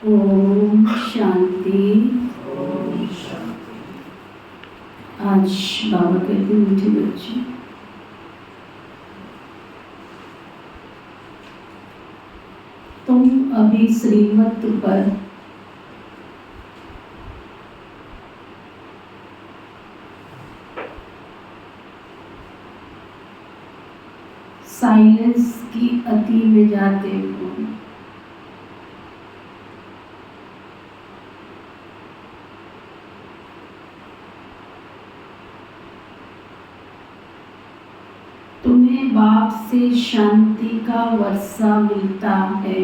ओम शांति। आज बाबा कहते मीठे बच्चे, तुम अभी श्रीमत पर साइलेंस की अति में जाते हो। तुम्हें बाप से शांति का वर्षा मिलता है।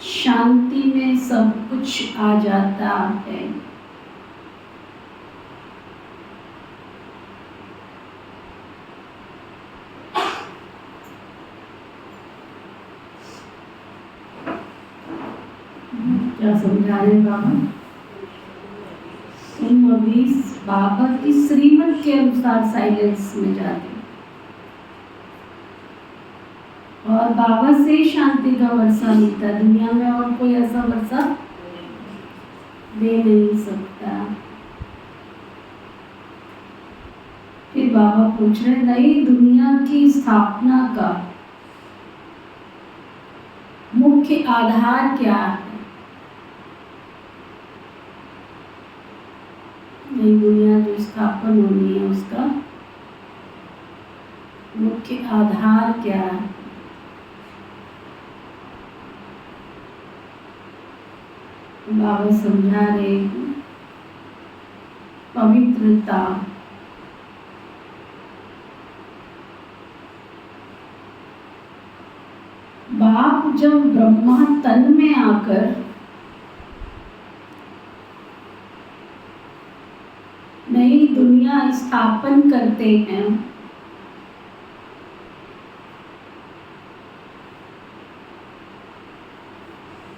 शांति में सब कुछ आ जाता है। क्या समझा रहे बाबा? तुम अभी बाबा की श्रीमत के अनुसार साइलेंस में जाते और बाबा से शांति का वर्षा मिलता। दुनिया में और कोई ऐसा वर्षा दे नहीं सकता। फिर बाबा पूछ रहे, नई दुनिया की स्थापना का मुख्य आधार क्या है? नई दुनिया जो स्थापन होनी है उसका मुख्य आधार क्या है? बाबा समझा रहे, पवित्रता। बाप जब ब्रह्मा तन में आकर नई दुनिया स्थापन करते हैं,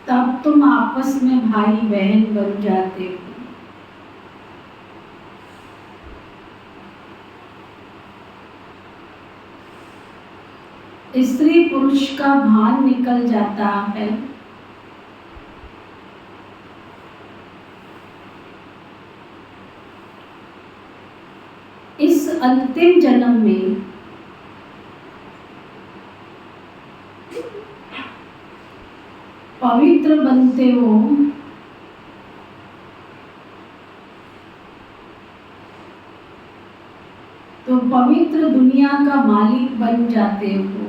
तब तुम आपस में भाई बहन बन जाते हो। स्त्री पुरुष का भान निकल जाता है। इस अंतिम जन्म में पवित्र बनते हो, तो पवित्र दुनिया का मालिक बन जाते हो।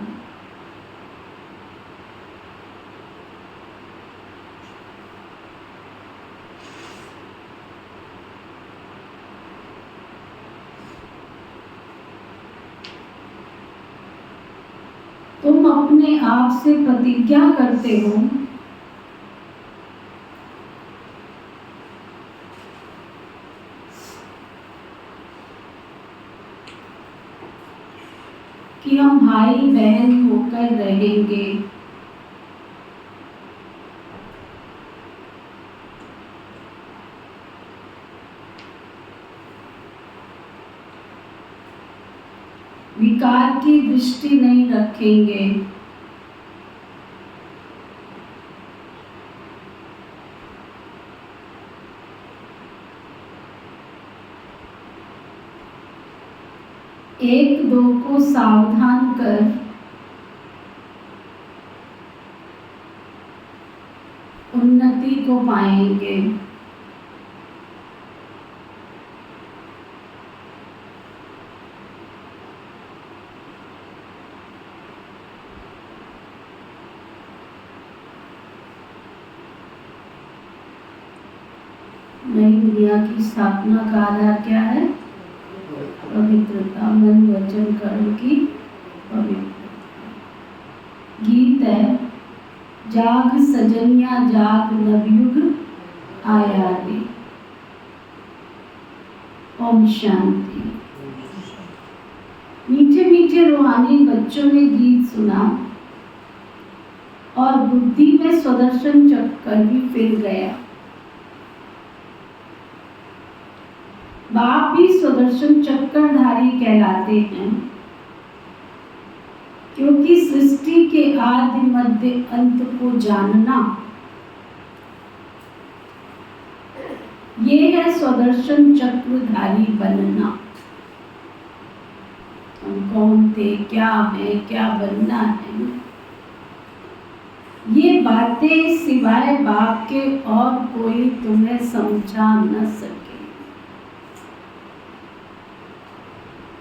तुम अपने आप से प्रतिज्ञा करते हो कि हम भाई बहन होकर रहेंगे। विकार की दृष्टि नहीं रखेंगे। एक दो को सावधान कर उन्नति को पाएंगे। नई दुनिया की स्थापना का आधार क्या है? पवित्रता, मन वचन कर्म की पवित्रता। गीत है, जाग सजनिया जाग नवयुग आया रे। ओम शांति। मीठे मीठे रूहानी बच्चों ने गीत सुना और बुद्धि में स्वदर्शन चक्कर भी फिर गया। बाप भी सुदर्शन चक्रधारी कहलाते हैं, क्योंकि सृष्टि के आदि मध्य अंत को जानना, ये है सुदर्शन चक्रधारी बनना। हम कौन थे, क्या है, क्या बनना है, ये बातें सिवाय बाप के और कोई तुम्हें समझा न सके।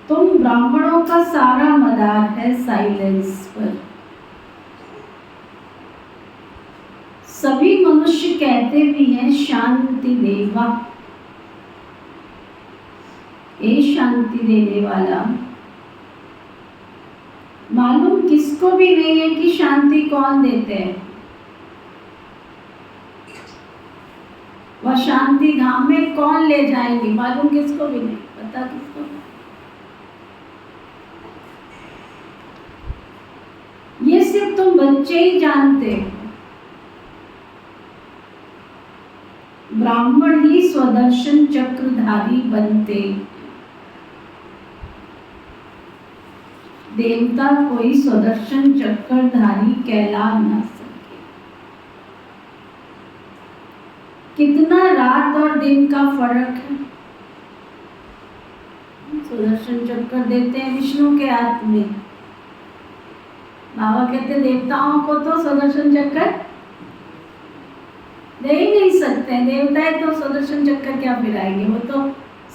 तुम ब्राह्मणों का सारा मदार है साइलेंस पर। सभी मनुष्य कहते भी हैं शांति देवा, ए शांति देने वाला। मालूम किसको भी नहीं है कि शांति कौन देते हैं। वह शांति धाम में कौन ले जाएंगे, मालूम किसको भी नहीं, पता किसको नहीं। ये सिर्फ तुम बच्चे ही जानते हो। ब्राह्मण ही स्वदर्शन चक्रधारी बनते, देवता कोई स्वदर्शन चक्रधारी कहला न सके। कितना रात और दिन का फर्क है। सुदर्शन चक्र देते हैं विष्णु के हाथ में। बाबा कहते देवताओं को तो सुदर्शन चक्र दे ही नहीं सकते। देवताएं तो सुदर्शन चक्र क्या फिराएंगे, वो तो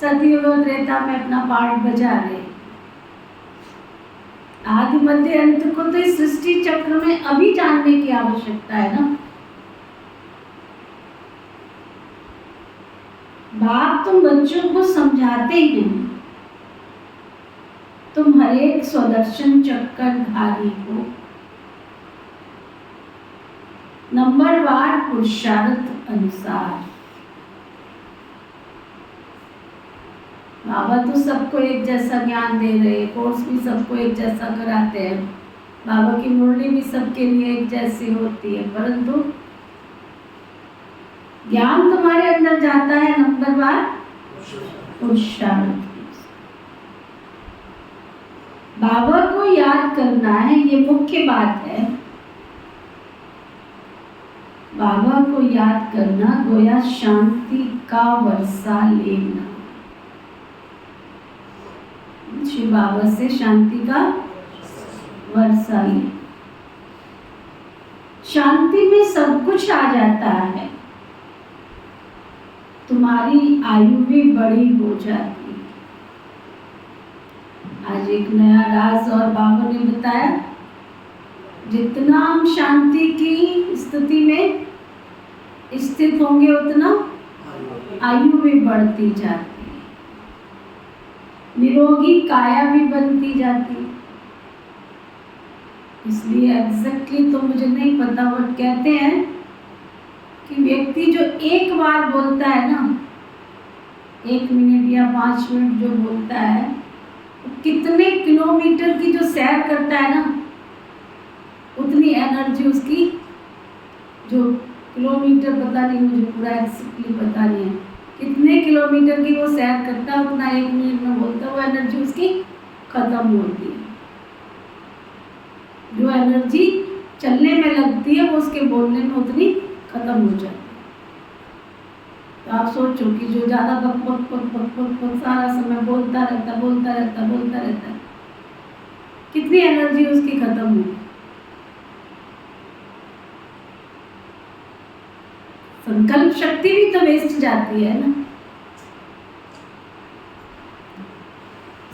सतयुग और त्रेता में अपना पार्ट बजा रहे। आदि मध्य अंत को तो इस सृष्टि चक्र में अभी जानने की आवश्यकता है ना। बाप तुम बच्चों को समझाते हैं, तुम हर एक स्वदर्शन चक्रधारी हो। नंबरवार पुरुषार्थ अनुसार। बाबा तो सबको एक जैसा ज्ञान दे रहे, कोर्स भी सबको एक जैसा कराते हैं, बाबा की मुरली भी सबके लिए एक जैसी होती है, परंतु ज्ञान तुम्हारे अंदर जाता है नंबरवार पुरुषार्थ। बाबा को याद करना है, ये मुख्य बात है। बाबा को याद करना गोया शांति का वर्षा लेना। श्री बाबा से शांति का वर्षा ले। शांति में सब कुछ आ जाता है। तुम्हारी आयु भी बड़ी हो जाती है। आज एक नया राज और बाबा ने बताया, जितना हम शांति की स्थिति में स्थित होंगे उतना आयु भी बढ़ती जाती है, निरोगी काया भी बनती जाती है। इसलिए एग्जैक्टली तो मुझे नहीं पता, बट कहते हैं कि व्यक्ति जो एक बार बोलता है ना, 1 मिनट या 5 मिनट जो बोलता है, कितने किलोमीटर की जो सैर करता है ना, उतनी एनर्जी उसकी, जो किलोमीटर पता नहीं, मुझे पूरा एक्सैक्टली पता नहीं है कितने किलोमीटर की वो सैर करता है, उतना 1 मिनट में बोलता है, वो एनर्जी उसकी खत्म होती है। जो एनर्जी चलने में लगती है वो उसके बोलने में उतनी खत्म हो जाती है। तो आप सोचो कि जो ज़्यादा बक बक बक बक बक बक सारा समय बोलता रहता, कितनी एनर्जी उसकी खत्म हुई। संकल्प शक्ति भी तो वेस्ट जाती है ना।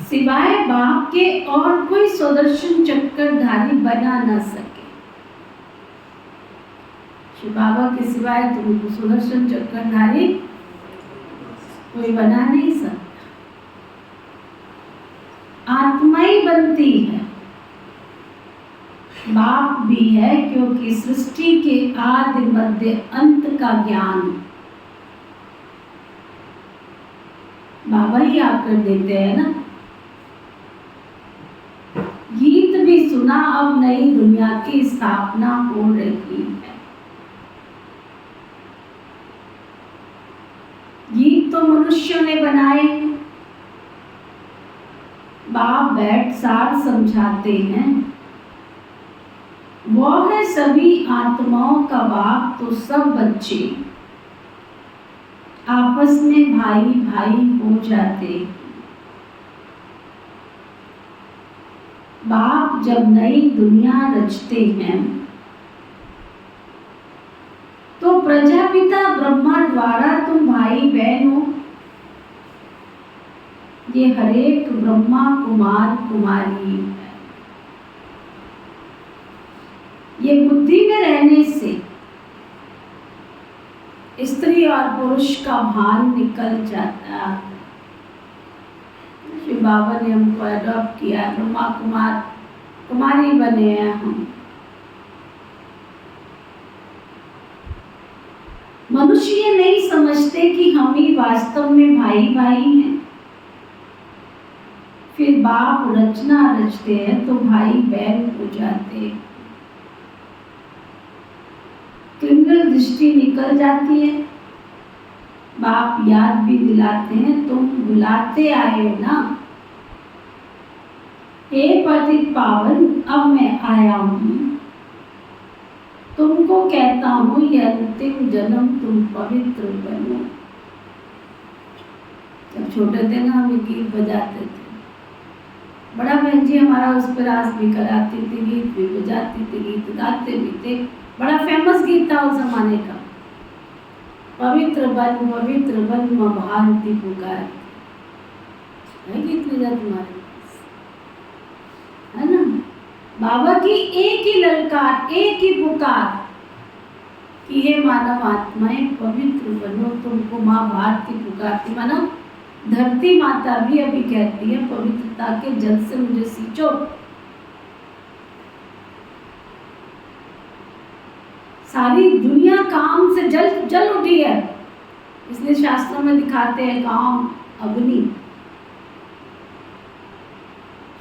सिवाय बाप के और कोई सुदर्शन चक्रधारी बना न सके। श्री बाबा के सिवाय तुमको सुदर्शन चक्रधारी कोई बना नहीं सकता। आत्मा ही बनती है, बाप भी है, क्योंकि सृष्टि के आदि मध्य अंत का ज्ञान बाबा ही आकर देते हैं ना। गीत भी सुना, अब नई दुनिया की स्थापना हो रही है। गीत तो मनुष्यों ने बनाए, बाप बैठ सार समझाते हैं। वो है सभी आत्माओं का बाप, तो सब बच्चे आपस में भाई भाई हो जाते। बाप जब नई दुनिया रचते हैं तो प्रजापिता ब्रह्मा द्वारा तुम भाई बहन हो। ये हरेक ब्रह्मा कुमार कुमारी है। ये बुद्धि में रहने से स्त्री और पुरुष का भान निकल जाता है। श्री बाबा ने हमको अडॉप्ट किया, ब्रह्मा कुमार कुमारी बने हैं हम। मनुष्य ये नहीं समझते कि हम ही वास्तव में भाई भाई हैं। फिर बाप रचना रचते हैं तो भाई बहन हो जाते हैं। क्रिमिनल दृष्टि निकल जाती है। बाप याद भी दिलाते हैं, तुम बुलाते आए हो ना, हे पतित पावन अब मैं आया हूँ। तुमको कहता हूँ ये अंतिम जन्म तुम पवित्र बनो। जब छोटे थे ना हम गीत बजाते थे, बड़ा बहन जी हमारा उस पर रास भी कराती थी, गीत भी बजाती थी, गीत गाते भी थे। बड़ा फेमस गीत था उस जमाने का, पवित्र बन माँ भारती पुकार। है गीत नहीं जाता तुम्हारे पास, है ना? बाबा की एक ही ललकार, एक ही पुकार कि हे मानव आत्माएं पवित्र बनो। तुमको माँ भारती पुकारती। मानव धरती माता भी अभी कहती है पवित्रता के जल से मुझे सींचो। सारी दुनिया काम से जल उठी है, इसलिए शास्त्रों में दिखाते हैं काम अग्नि।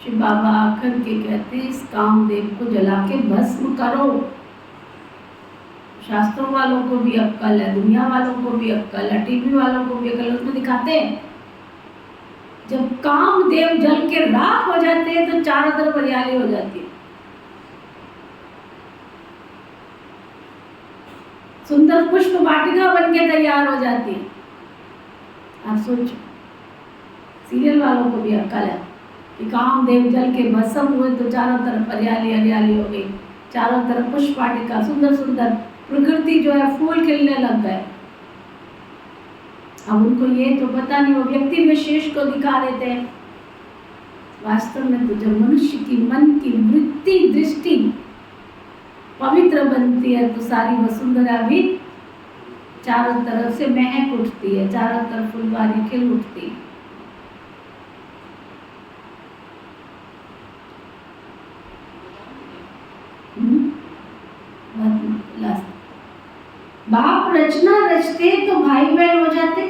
श्री बाबा आकर के कहते हैं इस कामदेव को जला के भस्म करो। शास्त्रों वालों को भी अक्कल है, दुनिया वालों को भी अक्कल है, टीवी वालों को भी अक्कल है। उसमें दिखाते हैं जब कामदेव जल के राख हो जाते हैं तो चारों तरफ हरियाली हो जाती है। सुंदर पुष्प वाटिका बन के तैयार हो जाती है। आप सोचो, सीरियल वालों को भी अक्कल है कि कामदेव जल के भस्म हुए तो चारों तरफ हरियाली हरियाली हो गई, चारों तरफ पुष्प वाटिका, सुंदर सुंदर प्रकृति जो है फूल खिलने लग गए। अब उनको ये तो पता नहीं, वो व्यक्ति विशेष को दिखा देते हैं। वास्तव में तो जब मनुष्य की मन की वृत्ति दृष्टि पवित्र बनती है तो सारी वसुंधरा भी चारों तरफ से महक उठती है, चारों तरफ फुलवारी खिल उठती है। बाप रचना रचते तो भाई बहन हो जाते।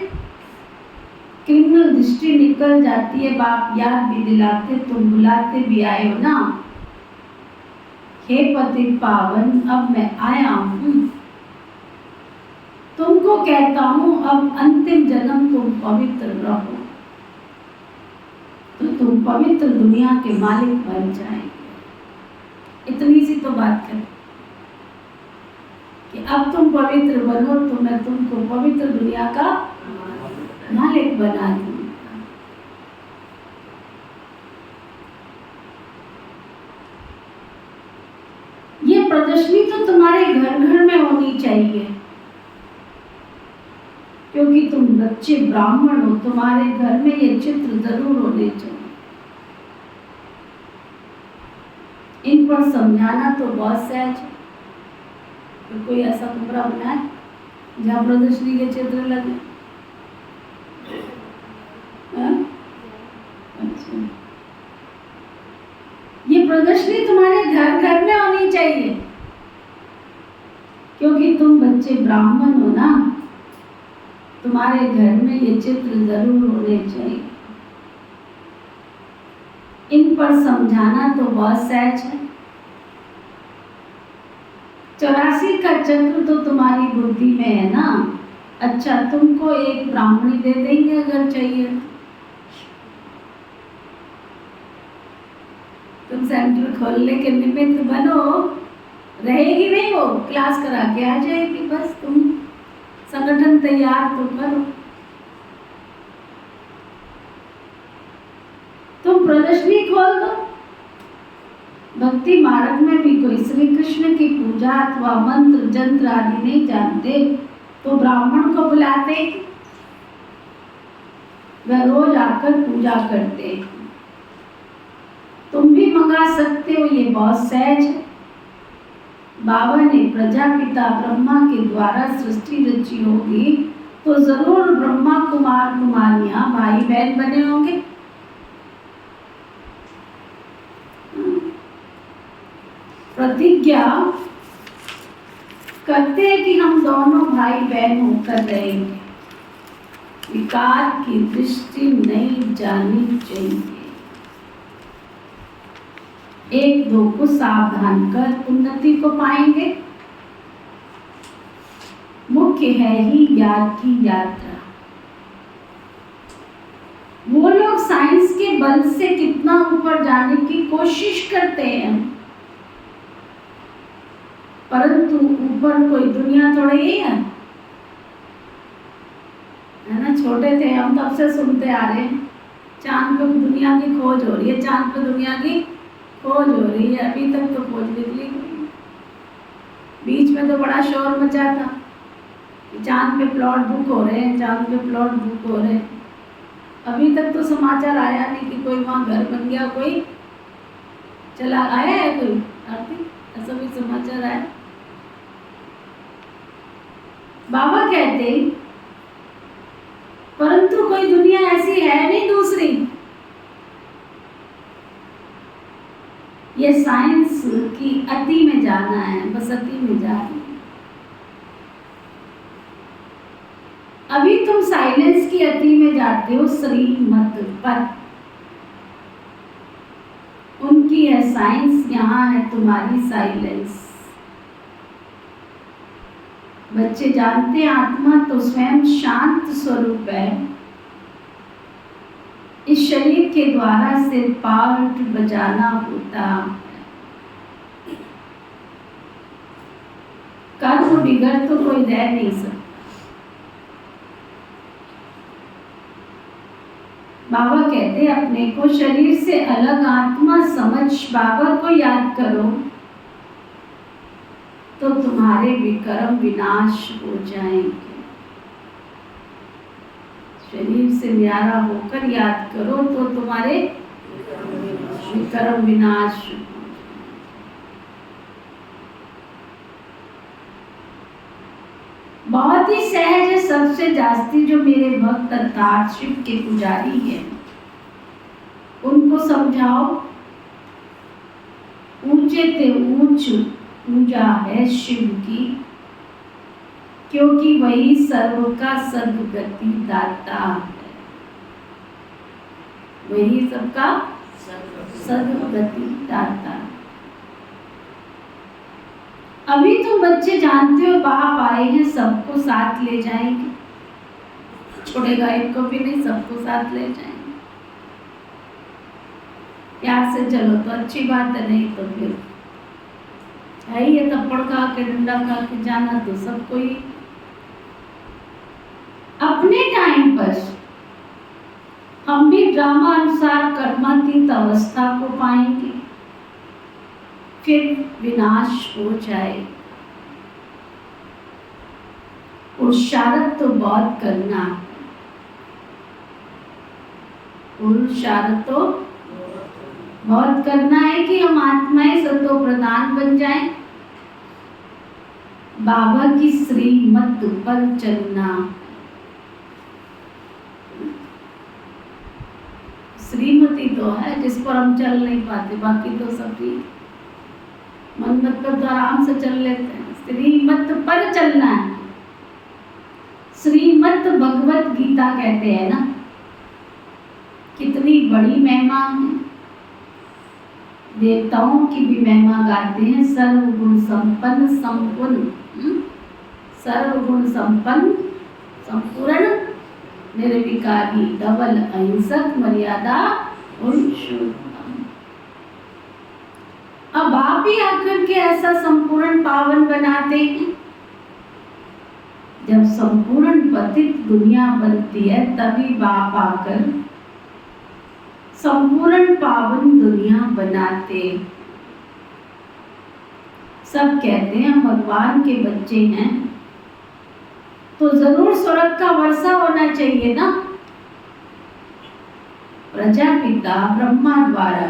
क्रिमिनल दृष्टि निकल जाती है। बाप याद भी दिलाते, तुम बुलाते भी आए हो ना, हे पति पावन अब मैं आया हूँ। तुमको कहता हूँ अब अंतिम जन्म तुम पवित्र रहो तो तुम पवित्र दुनिया के मालिक बन जाएंगे। इतनी सी तो बात करें कि अब तुम पवित्र बनो तो मैं तुमको पवित्र दुनिया का मालिक बना दूंगा। ये प्रदर्शनी तो तुम्हारे घर घर में होनी चाहिए, क्योंकि तुम बच्चे ब्राह्मण हो, तुम्हारे घर में ये चित्र जरूर होने चाहिए। इन पर समझाना तो बहुत सहज है। तो कोई ऐसा कमरा बनाए जहाँ प्रदर्शनी के चित्र लगे। अच्छा, ये प्रदर्शनी तुम्हारे घर घर में होनी चाहिए, क्योंकि तुम बच्चे ब्राह्मण हो ना, तुम्हारे घर में ये चित्र जरूर होने चाहिए। इन पर समझाना तो बहुत सहज है। 84 का चक्र तो तुम्हारी बुद्धि में है ना। अच्छा, तुमको एक ब्राह्मणी दे देंगे अगर चाहिए। सेंटर खोलने के निमित्त बनो, रहेगी नहीं वो, क्लास करा के आ जाएगी, बस तुम संगठन तैयार तो करो। तुम प्रदर्शनी खोल दो। भक्ति मार्ग में भी कोई श्री कृष्ण की पूजा अथवा मंत्र जंत्र आदि नहीं जानते तो ब्राह्मण को बुलाते, वह रोज आकर पूजा करते। तुम भी मंगा सकते हो, ये बहुत सहज है। बाबा ने प्रजापिता ब्रह्मा के द्वारा सृष्टि रची होगी तो जरूर ब्रह्मा कुमार कुमारियां भाई बहन बने होंगे। प्रतिज्ञा करते हैं कि हम दोनों भाई बहन होकर रहेंगे। विकार की दृष्टि नहीं जानी चाहिए। एक दो को सावधान कर उन्नति को पाएंगे। मुख्य है ही याद की यात्रा। वो लोग साइंस के बल से कितना ऊपर जाने की कोशिश करते हैं, परंतु ऊपर कोई दुनिया थोड़ी ही है ना। छोटे थे हम तब से सुनते आ रहे हैं चांद पे दुनिया की खोज हो रही है, चांद पे दुनिया की खोज हो रही है। अभी तक तो खोज निकली नहीं। बीच में तो बड़ा शोर मचा था कि चांद पे प्लॉट बुक हो रहे हैं, चांद पे प्लॉट बुक हो रहे हैं। अभी तक तो समाचार आया नहीं कि कोई वहाँ घर बन गया, कोई चला आया है, कोई आरती ऐसा भी समाचार आया। बाबा कहते परंतु कोई दुनिया ऐसी है नहीं दूसरी। ये साइंस की अति में जाना है, बस अति में जाना है। अभी तुम साइलेंस की अति में जाते हो, श्रीमत पर। उनकी है साइंस, यहाँ है तुम्हारी साइलेंस। बच्चे जानते हैं आत्मा तो स्वयं शांत स्वरूप है। इस शरीर के द्वारा सिर पाठ बजाना होता। कर्म बिगड़ तो कोई रह नहीं सकता। बाबा कहते अपने को शरीर से अलग आत्मा समझ बाबा को याद करो तो तुम्हारे विकर्म विनाश हो जाएंगे। शरीर से न्यारा होकर याद करो तो तुम्हारे विकर्म विनाश। बहुत ही सहज है। सबसे जास्ती जो मेरे भक्त अर्थात शिव के पुजारी हैं उनको समझाओ, ऊंचे ते ऊंच पूजा है शिव की, क्योंकि वही सर्व का सद्गति दाता है। वही सबका सद्गति दाता है। अभी तुम बच्चे जानते हो बाप आए हैं, सबको साथ ले जाएंगे। छोड़ेगा एक को भी नहीं, सबको साथ ले जाएंगे। प्यार से चलो तो अच्छी बात है, नहीं तो फिर है ये थप्पड़ खा के डंडा खा के जाना तो सबको ही। अपने टाइम पर हम भी ड्रामा अनुसार कर्मातीत अवस्था को पाएंगे, फिर विनाश हो जाए। पुरुषार्थ तो बहुत करना, पुरुषार्थ तो बहुत करना है कि हम आत्माएं सतो प्रधान बन जाएं। बाबा की श्रीमत पर चलना। श्रीमती तो है जिस पर हम चल नहीं पाते, बाकी तो सब ठीक। मनमत पर तो आराम से चल लेते हैं, श्रीमत पर चलना है। श्रीमत भगवत गीता कहते हैं ना, कितनी बड़ी महिमा है। देवताओं की भी महिमा गाते हैं। सर्वगुण संपन्न संपूर्ण, सर्वगुण संपन्न संपूर्ण निर्विकारी डबल अहिंसक मर्यादा पुरुषोत्तम। अब आप ही आकर के ऐसा संपूर्ण पावन बनाते हैं। जब संपूर्ण पतित दुनिया बनती है तभी बाप आकर संपूर्ण पावन दुनिया बनाते। सब कहते हैं भगवान के बच्चे हैं तो जरूर स्वर्ग का वर्षा होना चाहिए ना। प्रजापिता ब्रह्मा द्वारा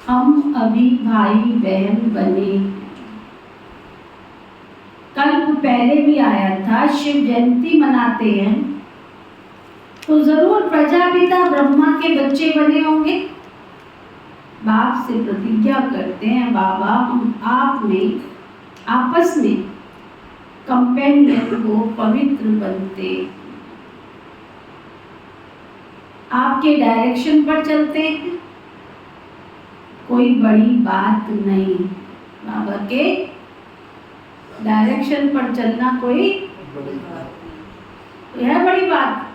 हम अभी भाई बहन बने। कल्प पहले भी आया था, शिव जयंती मनाते हैं तो जरूर प्रजापिता ब्रह्मा के बच्चे बने होंगे। बाप से प्रतिज्ञा करते हैं बाबा हम आप में आपस में कंपेनियन को पवित्र बनते, आपके डायरेक्शन पर चलते हैं, कोई बड़ी बात नहीं। बाबा के डायरेक्शन पर चलना कोई है बड़ी बात।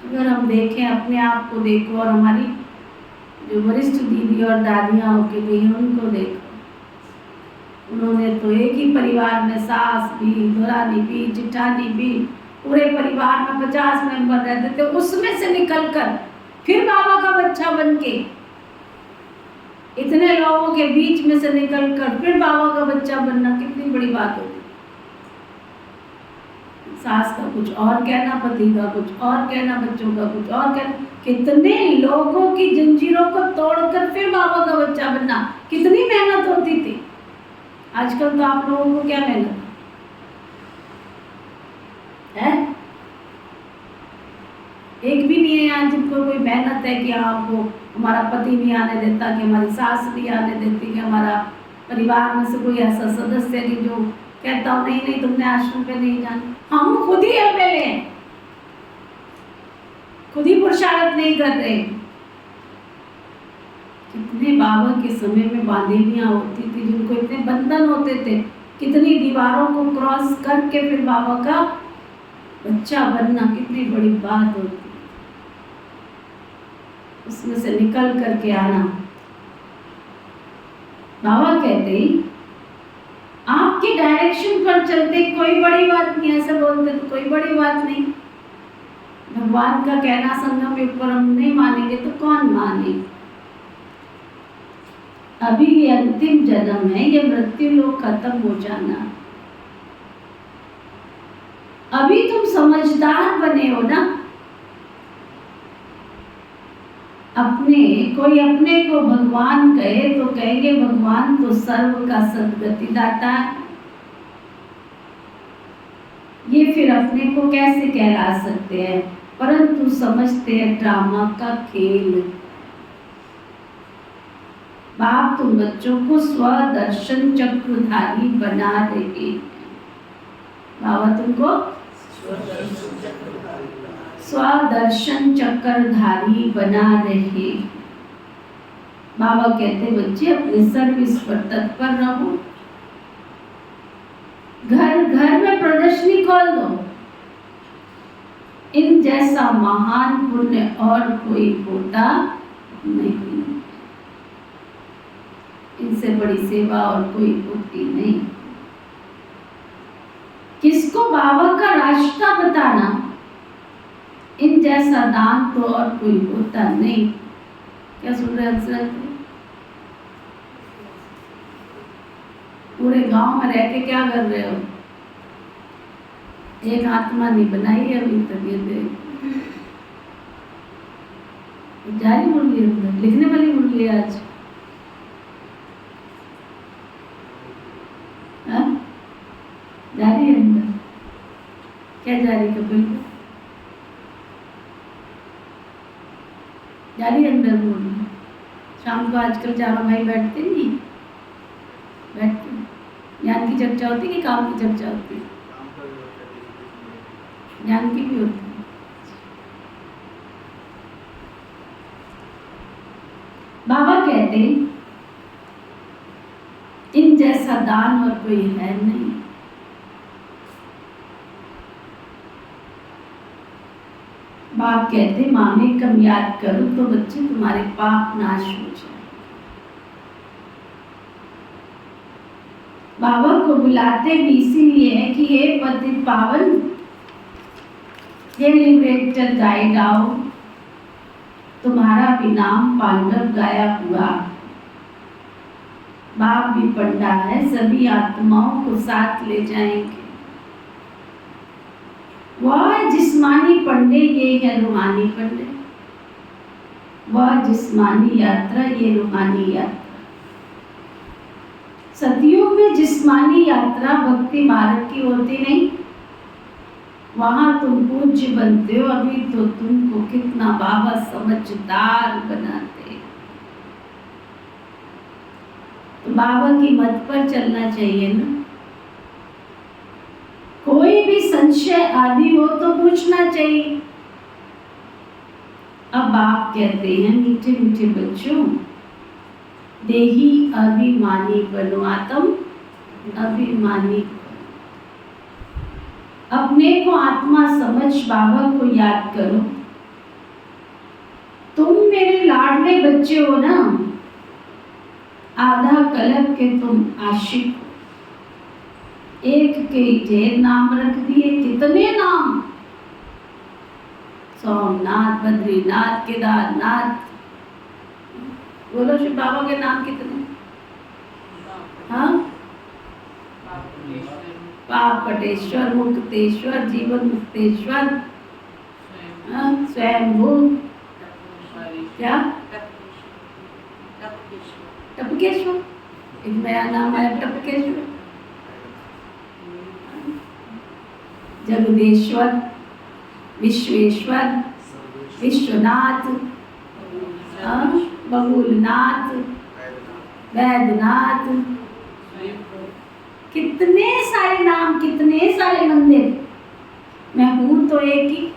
अगर हम देखें अपने आप को देखो और हमारी जो वरिष्ठ दीदी और दादियाँ होके गई हैं उनको देखो। उन्होंने तो एक ही परिवार में सास भी, दुरानी भी, जिठानी भी, पूरे परिवार में 50 मेंबर रहते थे, उसमें से निकलकर फिर बाबा का बच्चा बनके, इतने लोगों के बीच में से निकलकर फिर बाबा का बच्चा बनना कितनी बड़ी बात होती। सास का कुछ और कहना, पति का कुछ और कहना, बच्चों का कुछ और कहना, कितने लोगों की जंजीरों को तोड़कर फिर बाबा का बच्चा बनना, कितनी मेहनत होती थी। आजकल तो आप लोगों को क्या मेहनत है? एक भी नहीं है यहाँ जिनको कोई मेहनत है कि आपको हमारा पति नहीं आने देता, कि हमारी सास नहीं आने देती, कि हमारा परिवार में से कोई ऐसा सदस्य नहीं जो कहता हो नहीं नहीं तुमने आश्रम पे नहीं जाना। हम खुद ही अकेले हैं, खुद ही पुरुषार्थ नहीं कर रहे। कितने बाबा के समय में बांधेनियां होती थी जिनको इतने बंधन होते थे, कितनी दीवारों को क्रॉस करके फिर बाबा का बच्चा बनना कितनी बड़ी बात होती, उसमें से निकल करके आना। बाबा कहते आपके डायरेक्शन पर चलते कोई बड़ी बात नहीं, ऐसे बोलते तो कोई बड़ी बात नहीं। भगवान का कहना संगम युग पर हम नहीं मानेंगे तो कौन माने। अभी ये अंतिम जन्म है, ये मृत्यु लोग खत्म हो जाना। अभी तुम समझदार बने हो ना। अपने को भगवान कहे तो कहेंगे भगवान तो सर्व का सद्गति दाता है। ये फिर अपने को कैसे कहला सकते हैं, परंतु समझते हैं ड्रामा का खेल। बाप तुम बच्चों को स्वदर्शन चक्रधारी बना देंगे। बाबा तुमको स्वदर्शन चक्रधारी बना रहे। बाबा कहते बच्चे अपने सर्विस पर तत्पर रहो, घर घर में प्रदर्शनी खोल दो। इन जैसा महान पुण्य और कोई होता नहीं, इनसे बड़ी सेवा और कोई होती नहीं। किसको बाबा का रास्ता बताना, इन जैसा दान तो और कोई होता नहीं। क्या सुन रहे हैं? पूरे गांव में रह के क्या कर रहे हो? एक आत्मा नहीं बनाई है अभी तक। ये जारी मुरली अंदर लिखने वाली मुरली आज जारी है अंदर। क्या जारी कपिल को जारी अंदर मुरली। शाम को आजकल चारों भाई बैठते नहीं, बैठते ज्ञान की चर्चा होती कि काम की चर्चा होती? ज्ञान की भी होती है। बाबा कहते इन जैसा दान और कोई है नहीं। बाप कहते मामे कम याद करो तो बच्चे तुम्हारे पाप नाश हो जाए। बाबा को बुलाते भी इसीलिए है कि हे पतित पावन, हे लिबरेटर गाइड आओ, तुम्हारा भी नाम पांडव गाया हुआ। बाप भी पंडा है, सभी आत्माओं को साथ ले जाएंगे। वह जिस्मानी पंडे, ये है रूहानी पंडे। वह जिस्मानी यात्रा, ये रूहानी यात्रा। सदियों में जिस्मानी यात्रा भक्ति मार्ग की होती नहीं। वहां तुम पूज्य बनते हो, अभी तो तुमको कितना बाबा समझदार बनाते। तो बाबा की मत पर चलना चाहिए ना। कोई भी संशय आदि हो तो पूछना चाहिए। अब आप कहते हैं मीठे मीठे बच्चों, देही अभिमानी बनो, आत्म अभिमानी। अपने को आत्मा समझ बाबा को याद करो। तुम मेरे लाडले बच्चे हो ना, आधा कलप के तुम आशिक हो। एक के ढेर नाम रख दिए, कितने नाम, सोमनाथ, बद्रीनाथ, केदारनाथ। बोलो शिव बाबा के नाम कितने? हाँ, पापटेश्वर, मुक्तेश्वर, जीवन मुक्तेश्वर, स्वयंभू, क्या टपकेश्वर, एक मेरा नाम है टपकेश्वर, जगदेश्वर, विश्वेश्वर, विश्वनाथ, बबूलनाथ, वैद्यनाथ। कितने सारे नाम, कितने सारे मंदिर। मैं हूं तो एक ही।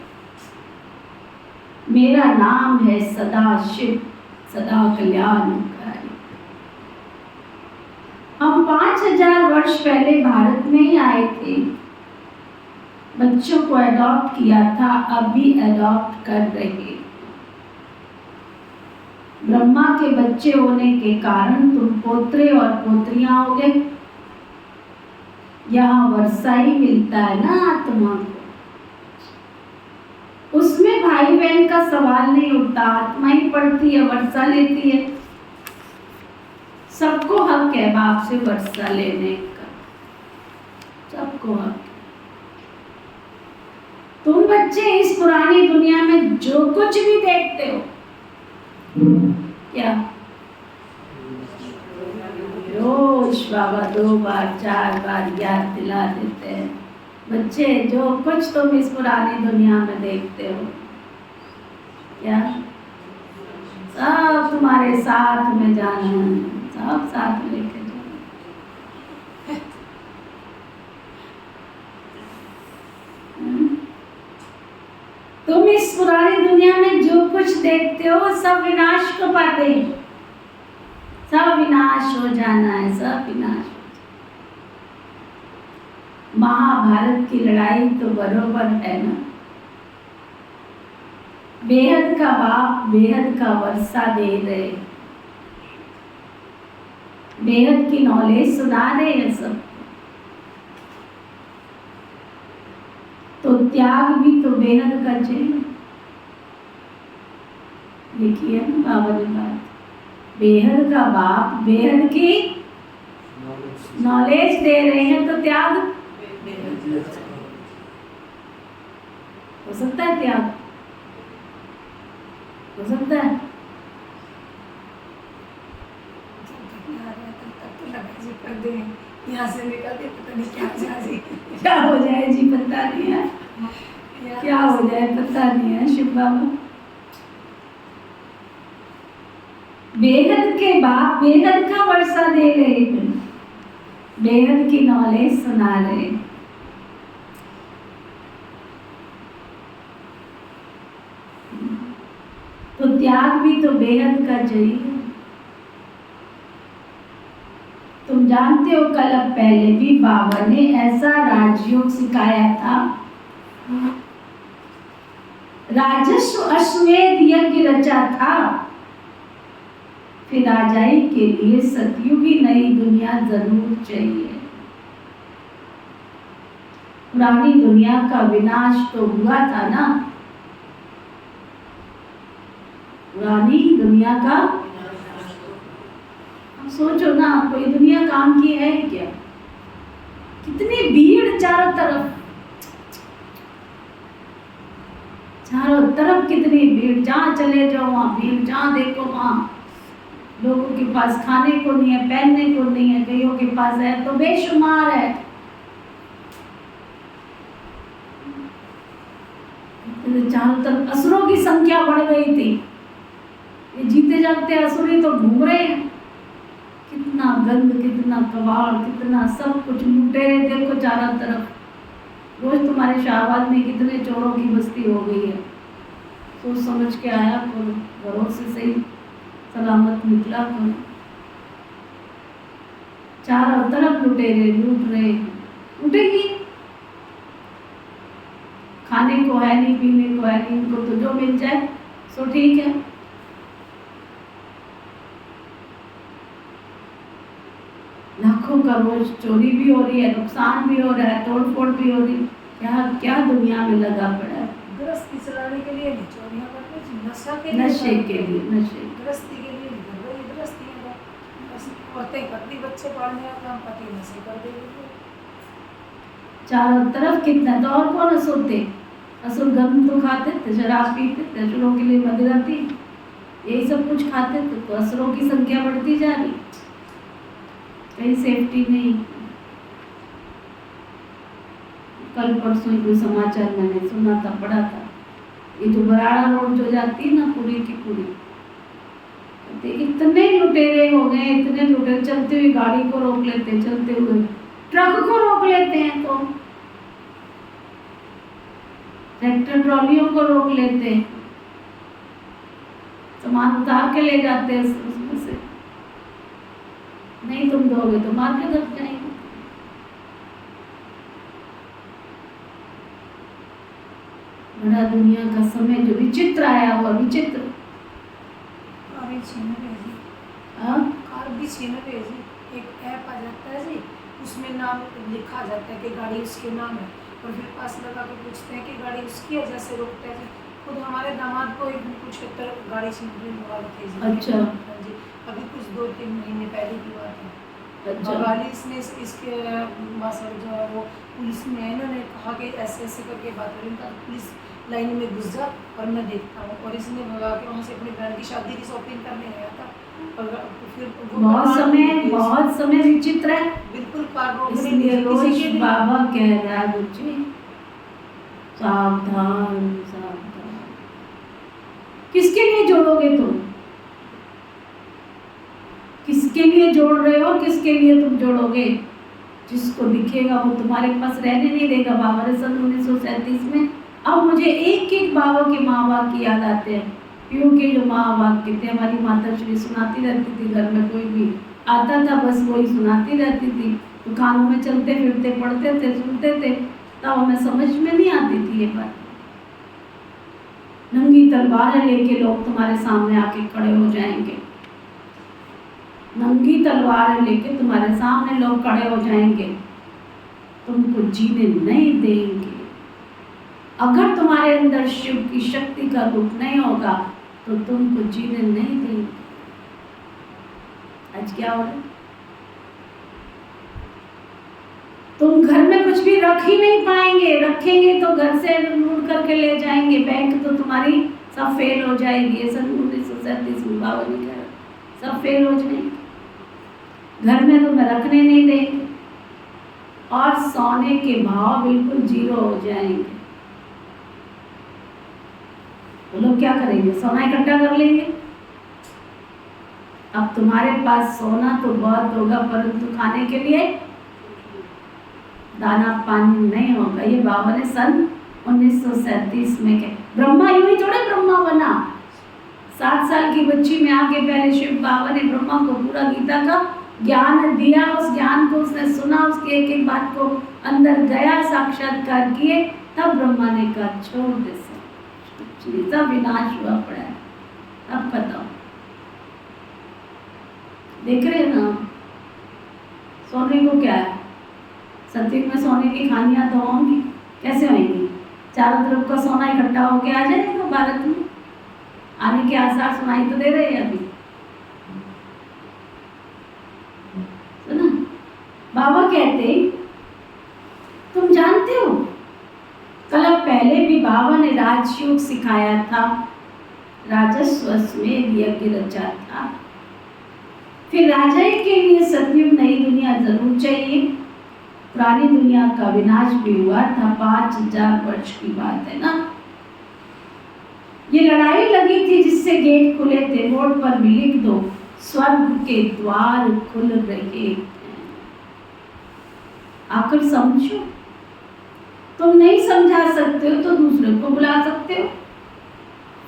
मेरा नाम है सदा शिव, सदा कल्याणकारी। हम 5000 वर्ष पहले भारत में ही आए थे। बच्चों को अडॉप्ट किया था, अब भी अडॉप्ट कर रहे। ब्रह्मा के बच्चे होने के कारण तुम पोत्रे और पोत्रियां हो गए। यहाँ वर्षा ही मिलता है ना आत्मा को, उसमें भाई बहन का सवाल नहीं उठता। आत्मा ही पढ़ती है, वर्षा लेती है। सबको हक है बाप से वर्षा लेने का, सबको हक है। तुम बच्चे इस पुरानी दुनिया में जो कुछ भी देखते हो, क्या रोज बाबा 2 बार 4 बार याद दिला देते हैं। बच्चे जो कुछ तुम इस पुरानी दुनिया में देखते हो, क्या सब तुम्हारे साथ में जाना है, सब साथ लेके जाना। तुम इस पुरानी दुनिया में जो कुछ देखते हो सब विनाश को पाते हैं। सब विनाश हो जाना है, सब विनाश। महाभारत की लड़ाई तो बरोबर है ना। बेहद का बाप बेहद का वर्षा दे रहे, बेहद की नॉलेज सुना रहे हैं सब। तो त्याग भी तो बेहद का चाहिए। देखिए ना बाबा ने बात, बेहद का बाप बेहद की नॉलेज दे रहे हैं, तो त्याग हो सकता है, त्याग हो सकता है। यहाँ से निकलते पता नहीं क्या हो जाए जी, पता नहीं है क्या हो जाए, पता नहीं है। शिव बाबा बेहद के बाप बेहद का वर्षा दे रहे, बेहद की नॉलेज सुना रहे। तो त्याग भी तो बेहद का चाहिए। तुम जानते हो कल अब पहले भी बाबा ने ऐसा राजयोग सिखाया था राजस्व अश्वमेध यज्ञ रचा था, फिर राजाई के लिए सतयुगी नई दुनिया जरूर चाहिए। पुरानी दुनिया का विनाश तो हुआ था ना, पुरानी दुनिया का। अब सोचो ना, कोई दुनिया काम की है क्या? कितनी भीड़ चारों तरफ, चारों तरफ कितनी भीड़, जहाँ चले जाओ वहाँ भीड़, जहाँ देखो वहाँ। लोगों के पास खाने को नहीं है, पहनने को नहीं है, कईयों के पास है तो बेशुमार है। चारों तरफ असुरों की संख्या बढ़ गई थी, ये जीते जागते असुर ही तो घूम रहे हैं। कितना गंद, कितना कबाड़, कितना सब कुछ, लुटेरे देखो चारों तरफ। रोज तुम्हारे शाहबाद में कितने चोरों की बस्ती हो गई है। सोच समझ के आया करो, घरों से सही सलामत निकला करो। चारों तरफ लुटेरे लूट रहे हैं, लूटेगी। खाने को है नहीं, पीने को है नहीं, इनको तो जो मिल जाए सो ठीक है। लाखों का रोज चोरी भी हो रही है, नुकसान भी हो रहा है, तोड़ फोड़ भी हो रही है। क्या क्या दुनिया में लगा पड़ा है। गृहस्थी चलाने के लिए चोरियां करते हैं, नशा के लिए, नशे के लिए, नशे गृहस्थी के लिए गृहस्थी है। औरतें करती, बच्चे पालने का काम, पति नशे कर देते। चारों तरफ कितना, तो और कौन असुर? असुर गंद तो खाते थे, शराब पीते थे, असुरों के लिए मदिरा थी, यही सब कुछ खाते थे। तो असुरों की संख्या बढ़ती जा रही, कहीं सेफ्टी नहीं। कल परसों ही कोई समाचार मैंने सुना था, पढ़ा था, ये जो बराड़ा रोड जो जाती है ना पूरी की पूरी, इतने लुटेरे हो गए, इतने लुटेरे, चलते हुए गाड़ी को रोक लेते हैं, चलते हुए ट्रक को रोक लेते हैं, तो ट्रैक्टर ट्रॉलियों को रोक लेते हैं, सामान उतार के ले जाते हैं उसमें से। नहीं तुम दोगे तो मार के दब जाएंगे। बड़ा दुनिया का समय जो विचित्र आया हुआ, विचित्र। कार भी छीन भेजी, एक ऐप आ जाता है जी, उसमें नाम लिखा जाता है कि गाड़ी उसके नाम है, और फिर पास लगा के पूछते हैं कि गाड़ी उसकी है, जैसे रोकते हैं। खुद हमारे दामाद को एक कुछ गाड़ी छीनने वाले थे जी। अच्छा जी, अभी कुछ 2-3 महीने पहले की बात है। अच्छा। गाड़ी इसने इसके मासर जो है वो पुलिस में है, इन्होंने कहा कि ऐसे ऐसे करके बात करें, पुलिस लाइन में घुस जा और मैं देखता हूँ, और इसने भगा के वहाँ से अपनी बहन की शादी की शॉपिंग करने गया था। और फिर बहुत समय विचित्र है, बिल्कुल कार इसलिए रोज बाबा कह रहा है बच्चे सावधान सावधान। किसके लिए जोड़ोगे तुम? किसके लिए जोड़ रहे हो? किसके लिए तुम जोड़ोगे? जिसको दिखेगा वो तुम्हारे पास रहने नहीं देगा। बाबा ने सन 1937 में, अब मुझे एक एक बाबा के माँ बाप की याद आते हैं, क्योंकि जो माँ बाप के थे, हमारी माता श्री सुनाती रहती थी, घर में कोई भी आता था बस वही सुनाती रहती थी, तो कानों में चलते फिरते पढ़ते थे, सुनते थे, तब हमें समझ में नहीं आती थी ये बात। नंगी तलवारें लेके लोग तुम्हारे सामने आके खड़े हो जाएंगे, नंगी तलवारें लेके तुम्हारे सामने लोग खड़े हो जाएंगे, तुमको जीने नहीं देंगे। अगर तुम्हारे अंदर शिव की शक्ति का रूप नहीं होगा तो तुमको जीने नहीं देंगे। आज क्या हो रहा है? तुम घर में कुछ भी रख ही नहीं पाएंगे, रखेंगे तो घर से लूट करके ले जाएंगे, बैंक तो तुम्हारी सब फेल हो जाएगी। ये सन 1937 में बाबा ने कहा सब फेल हो जाएंगे, घर में तुम्हें रखने नहीं देंगे, और सोने के भाव बिल्कुल जीरो हो जाएंगे। तो लोग क्या करेंगे? सोना इकट्ठा कर लेंगे। अब तुम्हारे पास सोना तो बहुत होगा, परंतु खाने के लिए दाना पानी नहीं होगा। ये बाबा ने सन 1937 में कहा। ब्रह्मा यूं ही थोड़े ब्रह्मा बना। 7 साल की बच्ची में आके पहले शिव बाबा ने ब्रह्मा को पूरा गीता का ज्ञान दिया, उस ज्ञान को उसने सुना, उसकी एक एक बात को अंदर गया, साक्षात्कार किए, तब ब्रह्मा ने कहा छोड़ दे सब, नहीं, सब विनाश हुआ पड़ा है। अब बताओ, देख रहे हैं ना? सोने को क्या है, सत्युग में सोने की खानियां तो होंगी, कैसे होंगी? चारों तरफ का सोना इकट्ठा होके आ जाएगा भारत में, आने के आसार सुनाई तो दे रहे हैं अभी। सुना, बाबा कहते तुम जानते हो कल पहले भी बाबा ने राजयोग सिखाया था, राजस्व में यज्ञ रचा था। फिर राजा के लिए सतयुग नई दुनिया जरूर चाहिए। पुरानी दुनिया का विनाश भी हुआ था, 5000 वर्ष की बात है ना। ये लड़ाई लगी थी जिससे गेट खुले थे, बोर्ड पर भी लिख दो, स्वर्ग के द्वार खुल रहे हैं। आखिर समझो, तुम नहीं समझा सकते हो तो दूसरे को बुला सकते हो,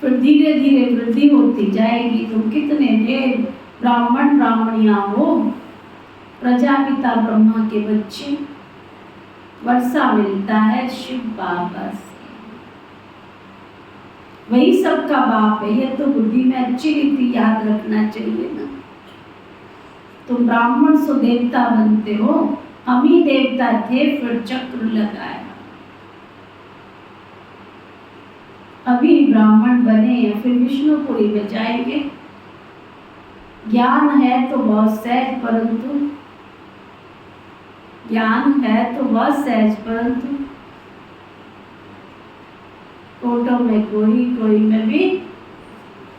फिर धीरे धीरे वृद्धि होती जाएगी। तुम कितने ढेर ब्राह्मण ब्राह्मणियां हो, प्रजापिता ब्रह्मा के बच्चे, वर्षा मिलता है शिव बाबा से, वही सबका बाप है। यह तो बुद्धि में अच्छी रीति याद रखना चाहिए ना। तुम ब्राह्मण सो देवता बनते हो, हम ही देवता थे फिर चक्र लगाया, अभी ब्राह्मण बने हैं फिर विष्णुपुरी में जाएंगे। ज्ञान है तो बहुत सहज, परंतु ज्ञान है तो बहुत सहज, परंतु फोटो में कोई कोई में भी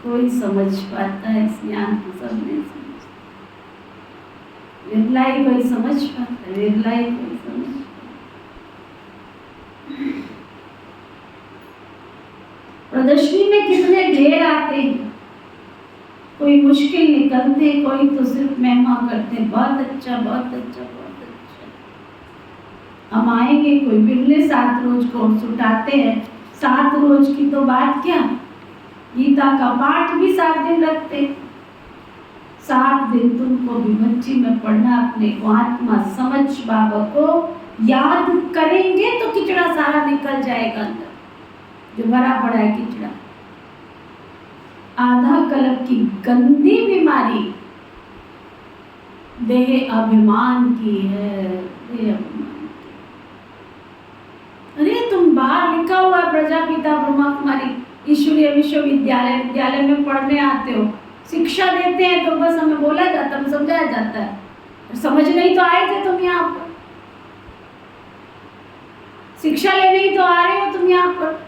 कोई समझ पाता है इस ज्ञान को, सब नहीं समझ, विरलाई कोई समझ पाता है, विरलाई कोई समझ। प्रदर्शनी में कितने ढेर आते हैं, कोई मुश्किल निकलते, कोई तो सिर्फ महिमा करते, बहुत अच्छा बहुत अच्छा बहुत अच्छा। हम आएंगे, कोई बिरले 7 रोज कोर्स उठाते हैं, 7 रोज की तो बात क्या, गीता का पाठ भी 7 दिन रखते। 7 दिन तुमको भी बच्ची में पढ़ना, अपने को आत्मा समझ बाबा को याद करेंगे तो किचड़ा सारा निकल जाएगा अंदर, जो भरा पड़ा है किचड़ा। आधा कल्प की गंदी बीमारी देह अभिमान की है, देह अभिमान की। अरे तुम बाहर लिखा हुआ है प्रजापिता ब्रह्मा कुमारी ईश्वरीय विश्वविद्यालय, विद्यालय में पढ़ने आते हो, शिक्षा देते हैं तो बस हमें बोला जाता है, समझाया जाता है, समझ नहीं तो आए थे तुम यहाँ पर, शिक्षा लेने ही तो आ रहे हो तुम यहाँ पर।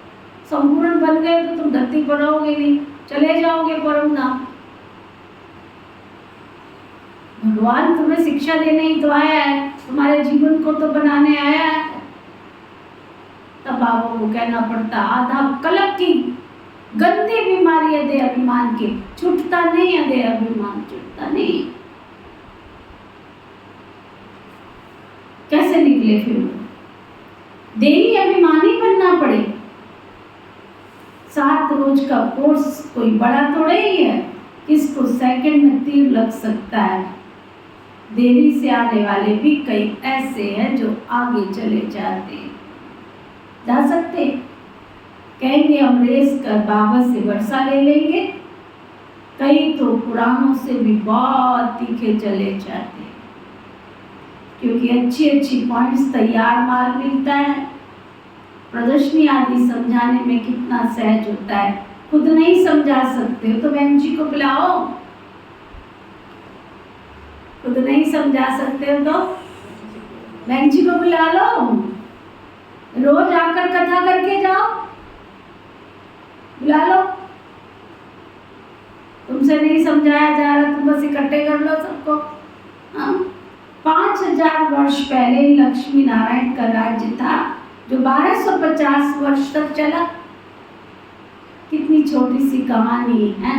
संपूर्ण बन गए तो तुम धरती पर रहोगे नहीं, चले जाओगे परम धाम। भगवान तुम्हें शिक्षा देने ही तो आया है, तुम्हारे जीवन को तो बनाने आया है। तब बाबा को कहना पड़ता, आधा कल्प की गंदी बीमारी है देह अभिमान की, छूटता नहीं है देह अभिमान, छूटता नहीं। कैसे निकले फिर? देही अभिमानी बनना पड़े। 7 रोज का कोर्स कोई बड़ा थोड़ा ही है, किसको सेकंड में तीर लग सकता है। देरी से आने वाले भी कई ऐसे हैं जो आगे चले जाते हैं, जा सकते, कहेंगे हम रेस कर बाबा से वर्षा ले लेंगे। कई तो पुराणों से भी बहुत तीखे चले जाते हैं, क्योंकि अच्छी अच्छी पॉइंट्स तैयार माल मिलता है। प्रदर्शनी आदि समझाने में कितना सहज होता है। खुद नहीं समझा सकते हो तो बहन जी को बुलाओ, खुद नहीं समझा सकते हो तो बहन जी को बुला लो, रोज आकर कथा करके जाओ, बुला लो। तुमसे नहीं समझाया जा रहा, तुम बस इकट्ठे कर लो सबको। 5000 वर्ष पहले लक्ष्मी नारायण का राज्य था, जो 1250 वर्ष तक चला। कितनी छोटी सी कहानी है।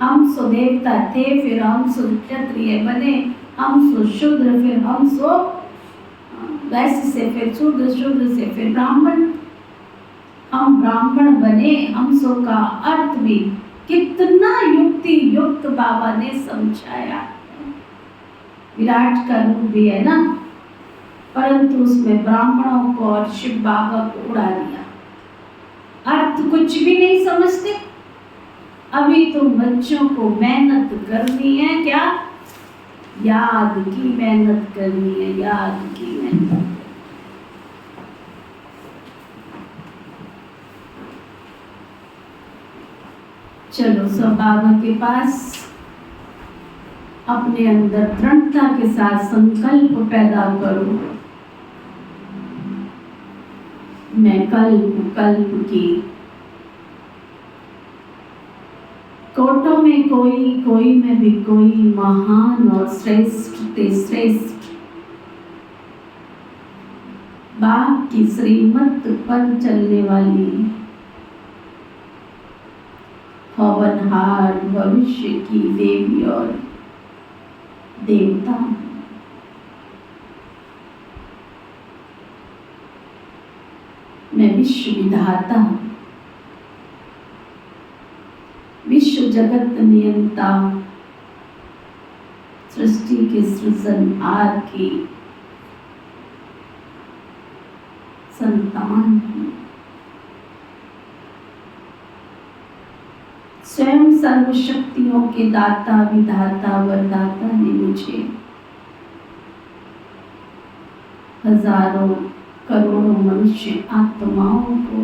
हम सो देवता थे, फिर हम सो क्षत्रिय बने, हम सो शूद्र, फिर हम सो वैश्य से फिर शूद्र, शूद्र से फिर ब्राह्मण, हम ब्राह्मण बने। हम सो का अर्थ भी कितना युक्ति युक्त बाबा ने समझाया। विराट का रूप भी है ना, परंतु उसमें ब्राह्मणों को और शिव बाबा को उड़ा दिया। अर्थ कुछ भी नहीं समझते। अभी तो बच्चों को मेहनत करनी है, क्या याद की मेहनत करनी है, याद की मेहनत। चलो सब बाबा के पास अपने अंदर दृढ़ता के साथ संकल्प पैदा करो। मैं कल्प की कोटों में कोई में भी कोई महान और श्रेष्ठ ते श्रेष्ठ बाप की श्रीमत पर चलने वाली पवनहार भविष्य की देवी और देवता। मैं विश्व विधाता, विश्व जगत नियंता, सृष्टि के सृजनहार की संतान हूँ। स्वयं सर्वशक्तियों के दाता विधाता वरदाता ने मुझे हजारों करोड़ों मनुष्य आत्माओं को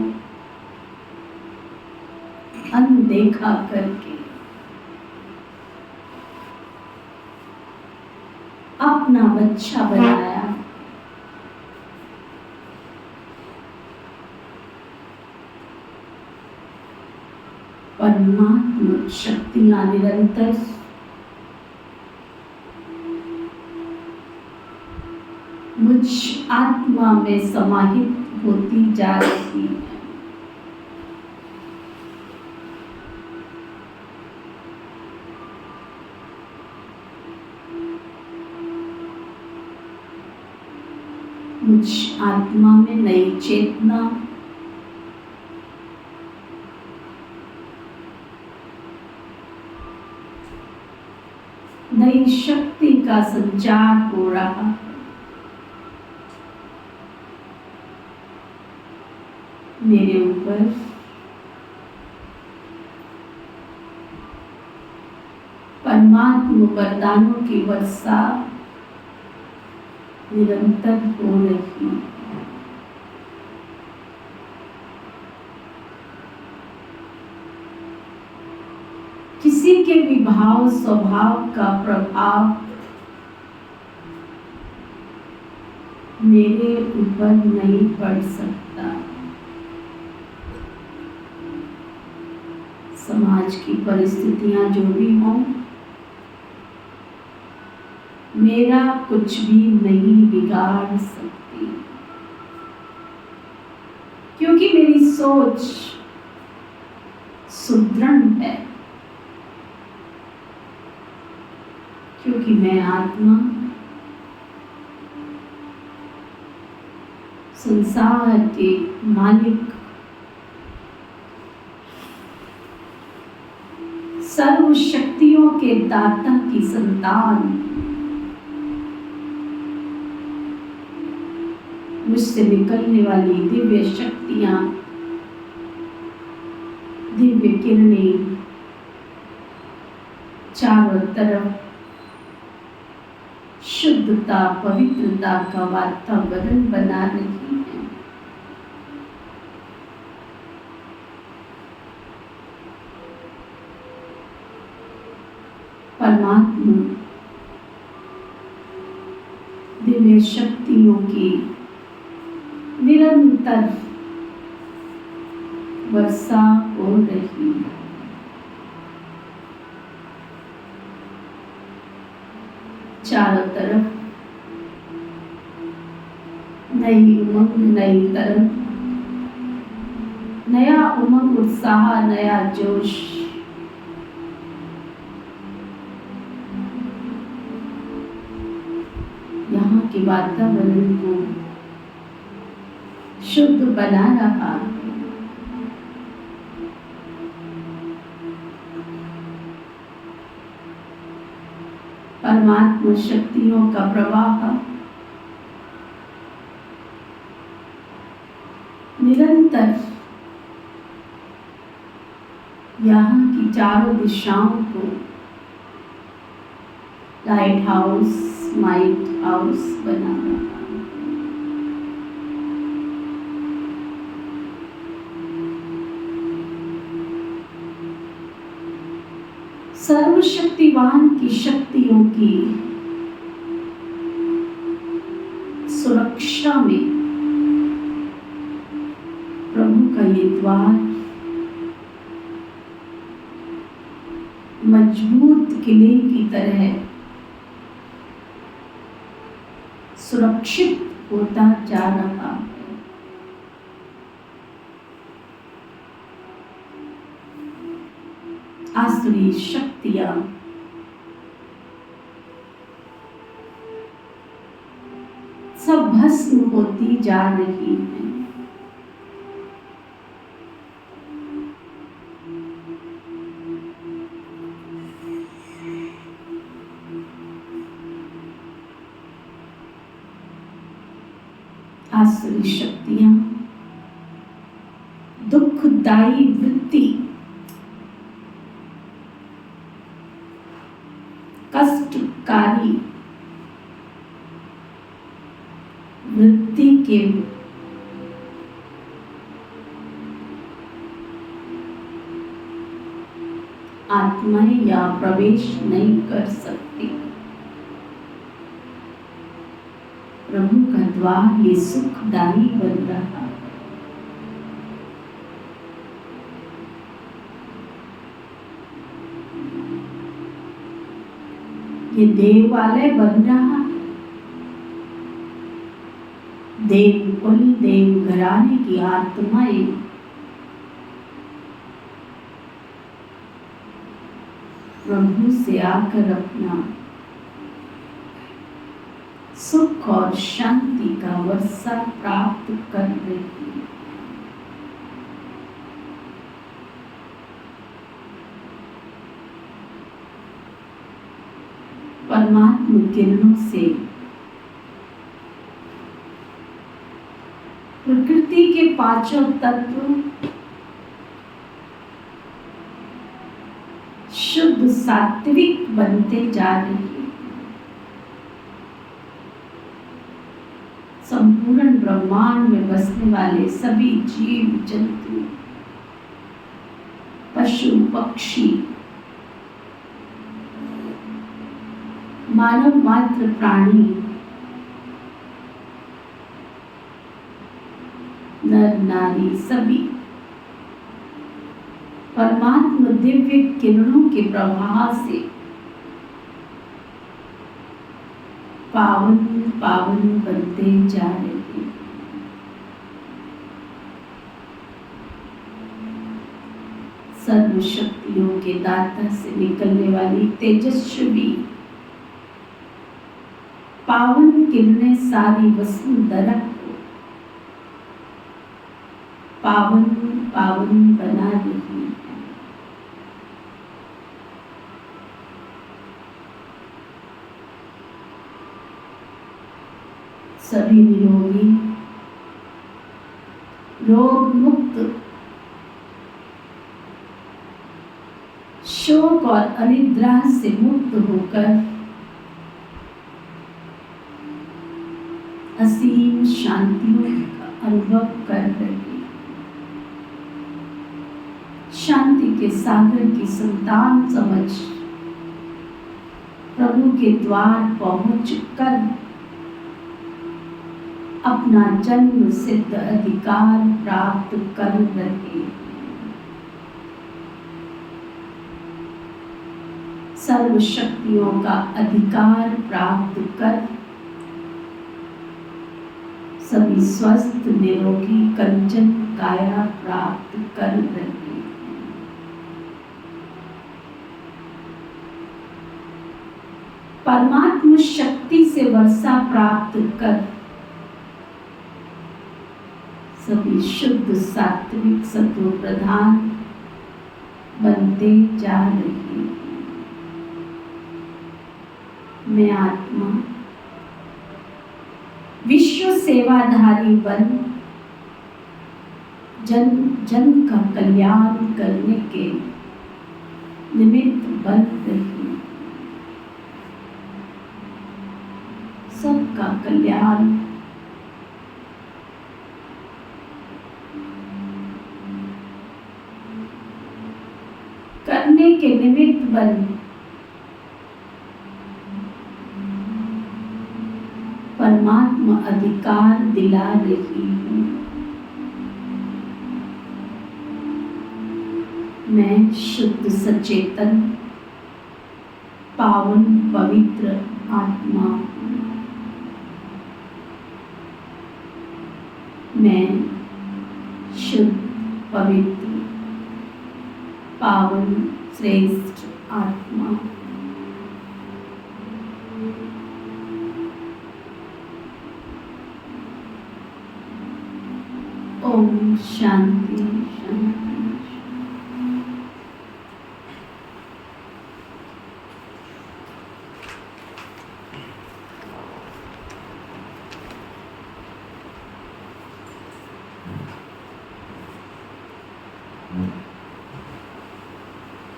अनदेखा करके अपना बच्चा बनाया। परमात्मा शक्तियां निरंतर मुझ आत्मा में समाहित होती जा रही है। मुझ आत्मा में नई चेतना, नई शक्ति का संचार हो रहा है। मेरे ऊपर परमात्मा वरदानों की वर्षा निरंतर हो रही है। किसी के भी भाव स्वभाव का प्रभाव मेरे ऊपर नहीं पड़ सकता। समाज की परिस्थितियां जो भी हों, मेरा कुछ भी नहीं बिगाड़ सकती, क्योंकि मेरी सोच सुदृढ़ है। क्योंकि मैं आत्मा संसार के मालिक सर्व शक्तियों के दाता की संतान, मुझसे निकलने वाली दिव्य शक्तियां, दिव्य किरणें चारों तरफ शुद्धता पवित्रता का वातावरण बना रही है। परमात्मा दिव्य शक्तियों की निरंतर वर्षा हो रही है। चारों तरफ नई उमंग, नई तरंग, नया उमंग, उत्साह, नया जोश। यहाँ के वातावरण को शुद्ध बना रहा है। परमात्मा शक्तियों का प्रवाह निरंतर यहाँ की चारों दिशाओं को लाइट हाउस, माइट हाउस बना रहा है। सर्वशक्तिवान की शक्तियों की सुरक्षा में प्रभु का ये द्वार मजबूत किले की तरह सुरक्षित होता जा रहा है। आसुरी शक्तियां सब भस्म होती जा रही हैं। आसुरी शक्तियां दुखदायी वृत्ति, कष्टकारी वृत्ति के आत्माएं या प्रवेश नहीं कर सकती। प्रभु का द्वार ये सुखदायी बन रहा है। ये देवालय बन रहा है। देवकुल, देव घराने की आत्माएं प्रभु से आकर अपना सुख और शांति का वर्षा प्राप्त कर रही है। परमात्मा किरणों से प्रकृति के पांचों तत्व शुद्ध सात्विक बनते जा रहे हैं। संपूर्ण ब्रह्मांड में बसने वाले सभी जीव जंतु, पशु पक्षी, मानव मात्र प्राणी, नर नारी सभी परमात्मा दिव्य किरणों के प्रवाह से पावन पावन बनते जा रहे हैं। सर्व शक्तियों के दाता से निकलने वाली तेजस्वी पावन किरणें सारी वसुंधरा को पावन पावन बना रही है। सभी निरोगी, रोग मुक्त, शोक और अनिद्रा से मुक्त होकर असीम शांतियों का अनुभव कर रहे हैं। शांति के सागर की संतान समझ प्रभु के द्वार पहुंच कर अपना जन्म सिद्ध अधिकार प्राप्त कर रहे हैं। सर्व शक्तियों का अधिकार प्राप्त कर सभी स्वस्थ निरोगी कंचन काया प्राप्त कर रहे हैं। परमात्मा शक्ति से वर्षा प्राप्त कर सभी शुद्ध सात्विक सत्व प्रधान बनते जा रहे हैं। मैं आत्मा विश्व सेवाधारी बन जन जन का कल्याण करने के निमित्त बन रही, सबका कल्याण करने के निमित्त बन परमात्मा अधिकार दिला रही हूँ। मैं शुद्ध सचेतन पावन पवित्र आत्मा हूँ। मैं शुद्ध पवित्र पावन श्रेष्ठ आत्मा हूँ। ओम शांति शांति।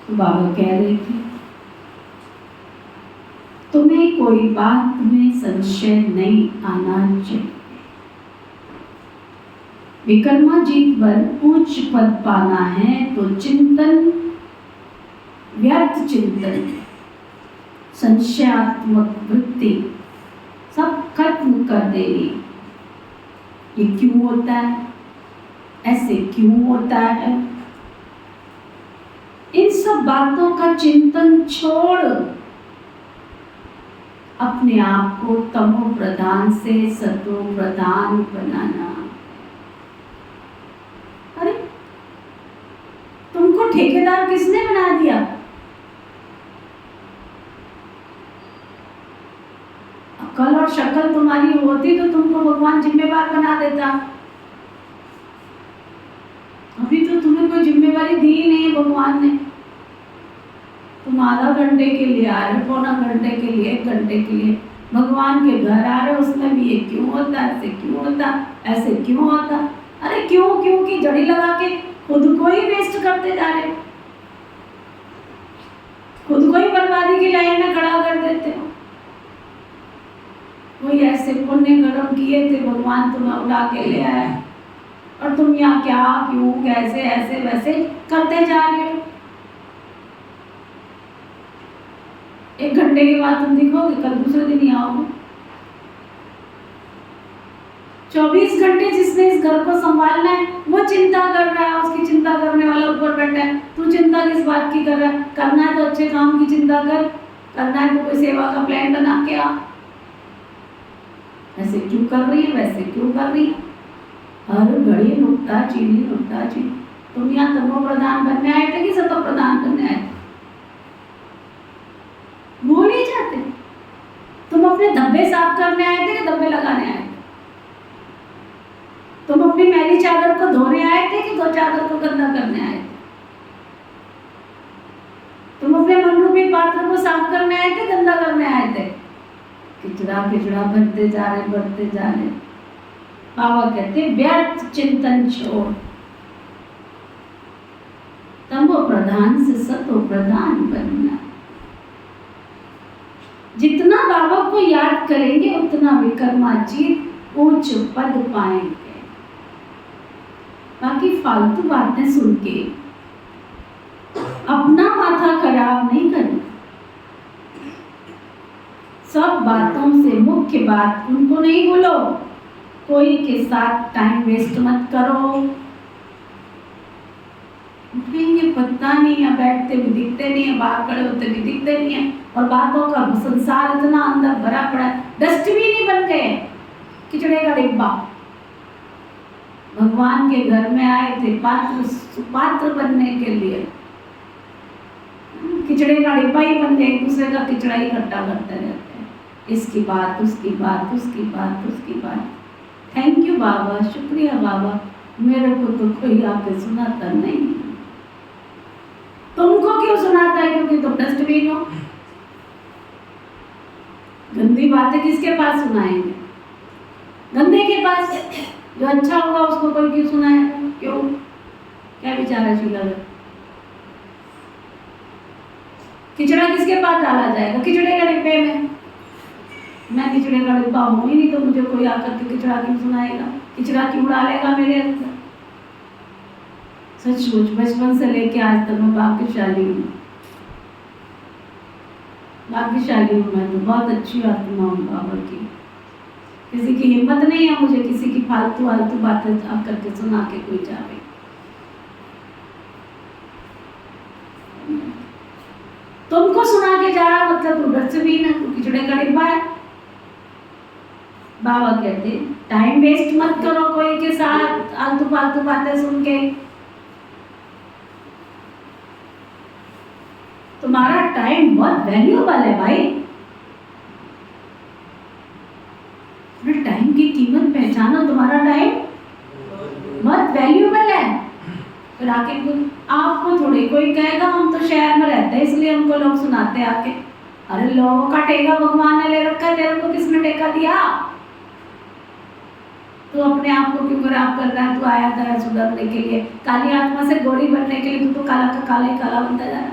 बाबा कह रहे थे, तुम्हें कोई बात में संशय नहीं आना चाहिए। विक्रमाजीत पर उच्च पद पाना है तो चिंतन, व्यर्थ चिंतन, संशयात्मक वृत्ति सब खत्म कर देनी। ये क्यों होता है, ऐसे क्यों होता है, इन सब बातों का चिंतन छोड़ अपने आप को तमो प्रधान से सतो प्रधान बनाना। अरे तुमको ठेकेदार किसने बना दिया? अकल और शक्ल तुम्हारी होती तो तुमको भगवान जिम्मेवार बना देता। अभी तो तुम्हें कोई जिम्मेवारी दी नहीं है भगवान ने। तुम आधा घंटे के लिए आ रहे, पौना घंटे के लिए, 1 घंटे के लिए भगवान के घर आ रहे, उसमें भी ये क्यों होता, ऐसे क्यों होता, ऐसे क्यों होता। अरे क्यों क्यों की जड़ी लगा के खुद को ही वेस्ट करते जा रहे, खुद को ही बर्बादी की लाइन में खड़ा कर देते हो। कोई ऐसे पुण्य कर्म किए थे, भगवान तुम्हें उठा के ले आया और तुम यहाँ क्या क्यों कैसे ऐसे वैसे करते जा रहे हो। 1 घंटे के बाद तुम दिखोगे, कल दूसरे दिन ही आओगे। 24 घंटे जिसने इस घर को संभालना है वो चिंता कर रहा है, उसकी चिंता करने वाला ऊपर बैठा है। तू चिंता किस बात की कर रहा है? करना है तो अच्छे काम की चिंता कर, करना है तो कोई सेवा का प्लान बना के आ। ऐसे क्यों कर रही है, वैसे क्यों कर रही है? हर घड़ी नुक्ताचीनी नुक्ताचीनी। तुम यहाँ तमो प्रधान बनने आए थे कि सतो प्रधान बनने आए थे? भूल ही जाते। तुम अपने धब्बे साफ करने आए थे कि धब्बे लगाने आए थे? तुम अपनी मैली चादर को धोने आए थे कि दो चादर को गंदा करने आए थे? तुम अपने मनरूपी पात्र को साफ करने आए थे, गंदा करने आए थे? किचड़ा किचड़ा भरते जा रहे, बढ़ते जा रहे। बाबा कहते व्यर्थ चिंतन छोड़, तमो प्रधान से सतो प्रधान बनना। जितना बाबा को याद करेंगे उतना विक्रमाजीत उच्च पद पाएंगे। बाकी फालतू बातें सुन के अपना माथा खराब नहीं करना। सब बातों से मुख्य बात उनको नहीं बोलो। कोई के साथ टाइम वेस्ट मत करो। उठेंगे पता नहीं है, बैठते भी दिखते नहीं है, बाहर खड़े होते भी दिखते नहीं है, और बातों का संसार इतना अंदर भरा पड़ा है। डस्टबिन ही बन गए, किचड़े का डिब्बा। भगवान के घर में आए थे पात्र बनने के लिए, किचड़े का डिब्बा ही बन गए। एक दूसरे का किचड़ा ही इकट्ठा करते रहते हैं, इसकी बात उसकी बात उसकी बात उसकी बात। थैंक यू बाबा, शुक्रिया बाबा, मेरे को तो कोई आके सुनाता नहीं। तुमको क्यों सुनाता है? क्योंकि तुम डस्टबिन हो। गंदी बातें किसके पास सुनाएंगे? गंदे के पास। जो अच्छा होगा उसको कोई क्यों सुनाएगा? क्यों? क्या विचार है शीला? खिचड़ा किसके पास डाला जाएगा? खिचड़े का डिब्बे में। मैं खिचड़े का डिब्बा हूँ ही नहीं, तो मुझे कोई आकर के खिचड़ा क्यों सुनाएगा, खिचड़ा क्यों डालेगा मेरे अंदर? सचमुच बचपन से लेके आज तक मैं भाग्यशाली हूँ, भाग्यशाली हूँ। मैं तो बहुत अच्छी आत्मा हूँ बाबा की। किसी की हिम्मत नहीं है मुझे किसी की फालतू फालतू बातें आकर के सुना के कोई जावे। तुमको सुना के जा रहा मतलब तू डस्टबिन है, तू खिचड़े का डिब्बा है। बाबा कहते टाइम वेस्ट मत करो कोई के साथ आलतू फालतू बातें सुन के। तुम्हारा टाइम बहुत वैल्यूएबल है भाई। टाइम की कीमत पहचानो, तुम्हारा टाइम बहुत वैल्यूएबल है। फिर आके आपको थोड़ी कोई कहेगा, हम तो शहर में रहते हैं इसलिए हमको लोग सुनाते आके। अरे लोगों का टेका भगवान ने ले रखा है, तेरे को किसने टेका दिया? तू अपने आप को क्यों खराब कर रहा है? तू आया था सुधरने के लिए, काली आत्मा से गोरी बनने के लिए। तू तो काला का काला ही काला बनता जा रहा,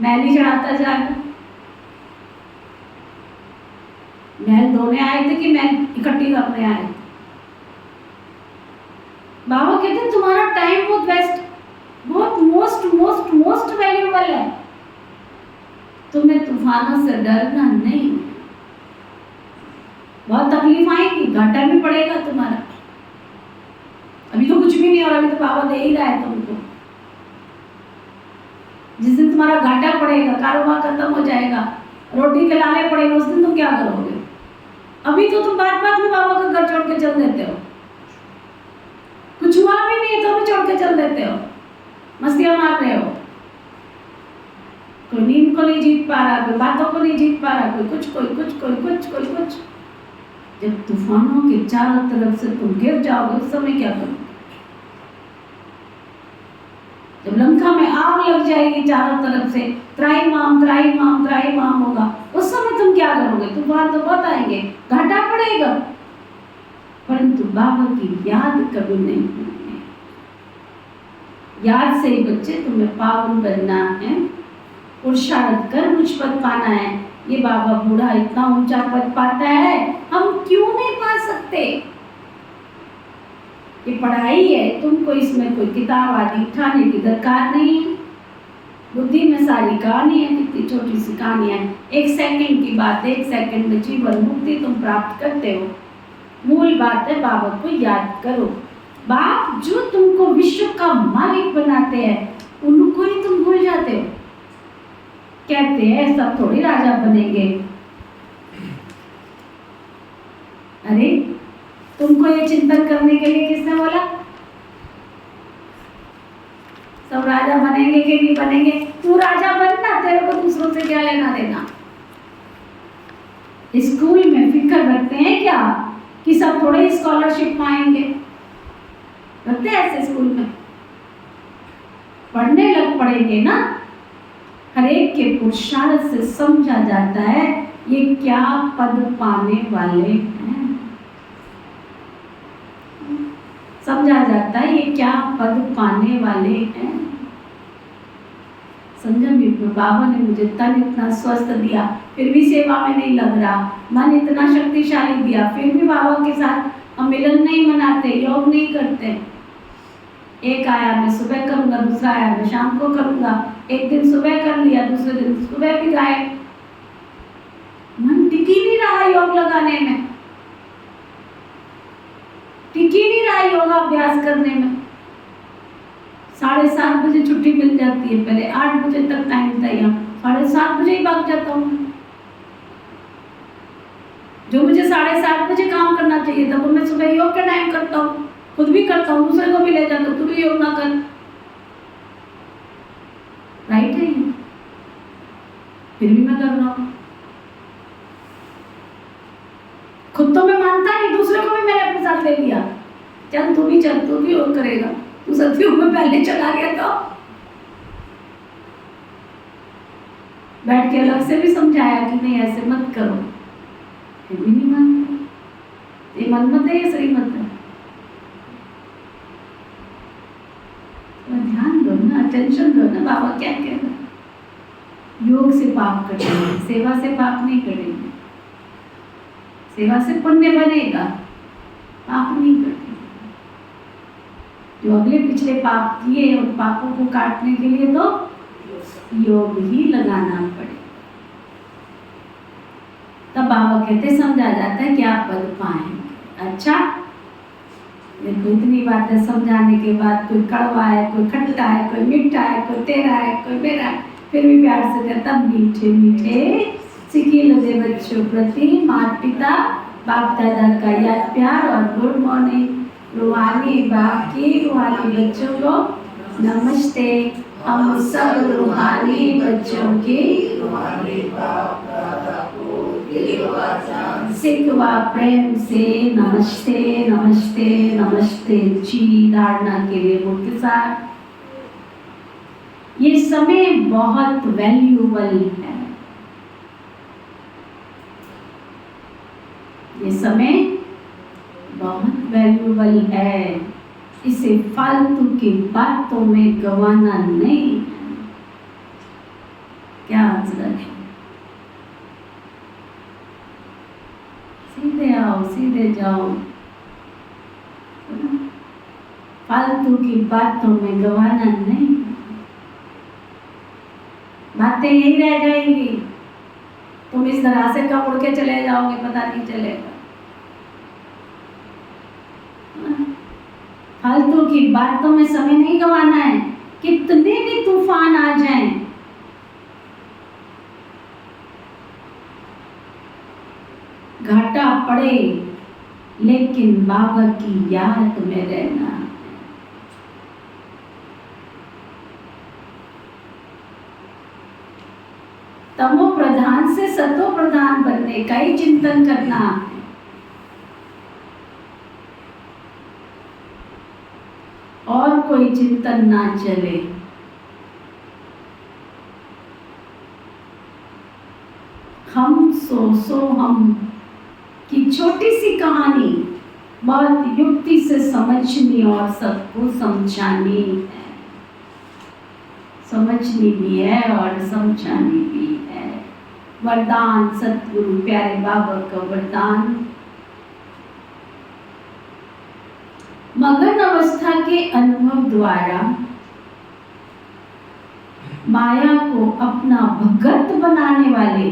मैल ही चढ़ाता जाएगा। मैल धोने आए थे कि मैल इकट्ठी करने आए थे? बाबा कहते हैं तुम्हारा टाइम बहुत बेस्ट, बहुत मोस्ट मोस्ट मोस्ट वैल्यूएबल है। तुम्हें तूफानों से डरना नहीं। बहुत तकलीफ आएगी, घाटा भी पड़ेगा तुम्हारा। अभी तो कुछ भी नहीं हो रहा, अभी तो बाबा दे ही रहा है तुमको। जिस दिन तुम्हारा घाटा पड़ेगा, कारोबार खत्म हो जाएगा, रोटी के लाले पड़ेगा, उस दिन तुम क्या करोगे? अभी तो तुम बात बात में बाबा का घर छोड़ के चल देते हो। कुछ हुआ भी नहीं तो भी छोड़ के चल देते हो, मस्तियां मार रहे हो। कोई नींद को नहीं जीत पा रहा, कोई बातों को नहीं जीत पा रहा, कोई कुछ कोई कुछ कोई कुछ कोई कुछ। जब तूफानों के चारों तरफ से तुम गिर जाओगे उस समय क्या करोगे? जब लंका में आग लग जाएगी चारों तरफ से, त्राहिमाम त्राहिमाम त्राहिमाम होगा, उस समय तुम क्या करोगे? तूफान तो बहुत आएंगे, घाटा पड़ेगा, परंतु बाबा की याद कभी नहीं भूलनी। याद से ही बच्चे तुम्हें पावन बनना है, पुरुषार्थ कर मुझ पद पाना है। ये बाबा बूढ़ा इतना ऊंचा पद पाता है, हम क्यों नहीं पा सकते? ये पढ़ाई है, तुमको इसमें कोई किताब आदि उठाने की दरकार नहीं है। बुद्धि में सारी कहानी है, कितनी छोटी सी कहानी है, 1 सेकंड की बात है, 1 सेकंड में जीवन मुक्ति तुम प्राप्त करते हो। मूल बात है बाबा को याद करो। बाप जो तुमको विश्व का मालिक बनाते हैं उनको ही तुम भूल जाते हो। कहते हैं सब थोड़ी राजा बनेंगे। अरे तुमको ये चिंतन करने के लिए किसने बोला? सब राजा बनेंगे कि नहीं बनेंगे? तू राजा बनना, तेरे को दूसरों से क्या लेना देना। स्कूल में फिक्र रखते हैं क्या कि सब थोड़े स्कॉलरशिप पाएंगे? रखते हैं ऐसे स्कूल में? पढ़ने लग पड़ेंगे ना। हर एक के पुरुषार्थ से समझा जाता है ये क्या पद पाने वाले हैं। समझा जाता है ये क्या पद पाने वाले हैं। समझा भी, बाबा ने मुझे तन इतना स्वस्थ दिया, फिर भी सेवा में नहीं लग रहा, मन इतना शक्तिशाली दिया, फिर भी बाबा के साथ हम मिलन नहीं मनाते, योग नहीं करते। एक आया मैं सुबह करूंगा, दूसरा आया मैं शाम को करूंगा, एक दिन सुबह कर लिया, दूसरे दिन सुबह भी गाए। मन टिक ही नहीं रहा योग लगाने में, टिक ही नहीं रहा योगा अभ्यास करने में। 7:30 बजे छुट्टी मिल जाती है, पहले 8 बजे तक टाइम था, यहाँ 7:30 बजे ही भाग जाता हूँ। जो मुझे 7:30 बजे काम करना चाहिए था वो मैं सुबह योग का टाइम करता हूँ, खुद भी करता हूँ, दूसरे को भी ले जाता हूँ, तू भी योग ना कर। राइट है, फिर भी मैं कर रहा हूँ। खुद तो मैं मानता नहीं, दूसरे को भी मैंने अपने साथ ले लिया। चल तू भी चल, तू भी योग करेगा, तू सत्युग में पहले चला गया तो बैठ के अलग से भी समझाया कि नहीं ऐसे मत करो, फिर भी नहीं मानते। ये मनमत है, ये श्रीमत है। ध्यान दो ना, अटेंशन दो ना, बाबा क्या कह रहे हैं। योग से पाप कटेंगे, सेवा से पाप नहीं कटेंगे। सेवा से पुण्य बनेगा, पाप नहीं कटेंगे। जो अगले पिछले पाप किए उन पापों को काटने के लिए तो योग ही लगाना पड़ेगा। तब बाबा कहते समझा जाता है कि आप पद पाएंगे। अच्छा, देखो इतनी बातें समझाने के बाद कोई कड़वा है, कोई खट्टा है, कोई मीठा है, कोई तेरा है, कोई मेरा है, फिर भी प्यार से कहता मीठे मीठे सिक्के लगे बच्चों प्रति माता पिता बाप दादा का याद प्यार और गुड मॉर्निंग। रूहानी बाप की रूहानी बच्चों को नमस्ते। हम सब रूहानी बच्चों की रूहानी बाप दादा को सिकवा प्रेम से नमस्ते नमस्ते नमस्ते जी। धारणा के लिए वो के साथ ये समय बहुत वैल्यूबल है। ये समय बहुत वैल्यूबल है, इसे फालतू की बातों में गंवाना नहीं है। क्या हजरत है? सीधे आओ, सीधे जाओ, फालतू की बातों में गंवाना नहीं। बातें यही रह जाएंगी, तुम इस तरह से कब उड़ के चले जाओगे पता नहीं चलेगा। फालतू की बातों में समय नहीं गंवाना है। कितने भी तूफान आ जाएं, घाटा पड़े, लेकिन बाबा की याद में रहना। तमो प्रधान से सतो प्रधान बनने का ही चिंतन करना है। और कोई चिंतन ना चले। हम सो हम की छोटी सी कहानी बहुत युक्ति से समझनी और सबको समझानी है। समझनी भी है और समझानी भी है। वरदान सतगुरु प्यारे बाबा का वरदान। मगन अवस्था के अनुभव द्वारा माया को अपना भगत बनाने वाले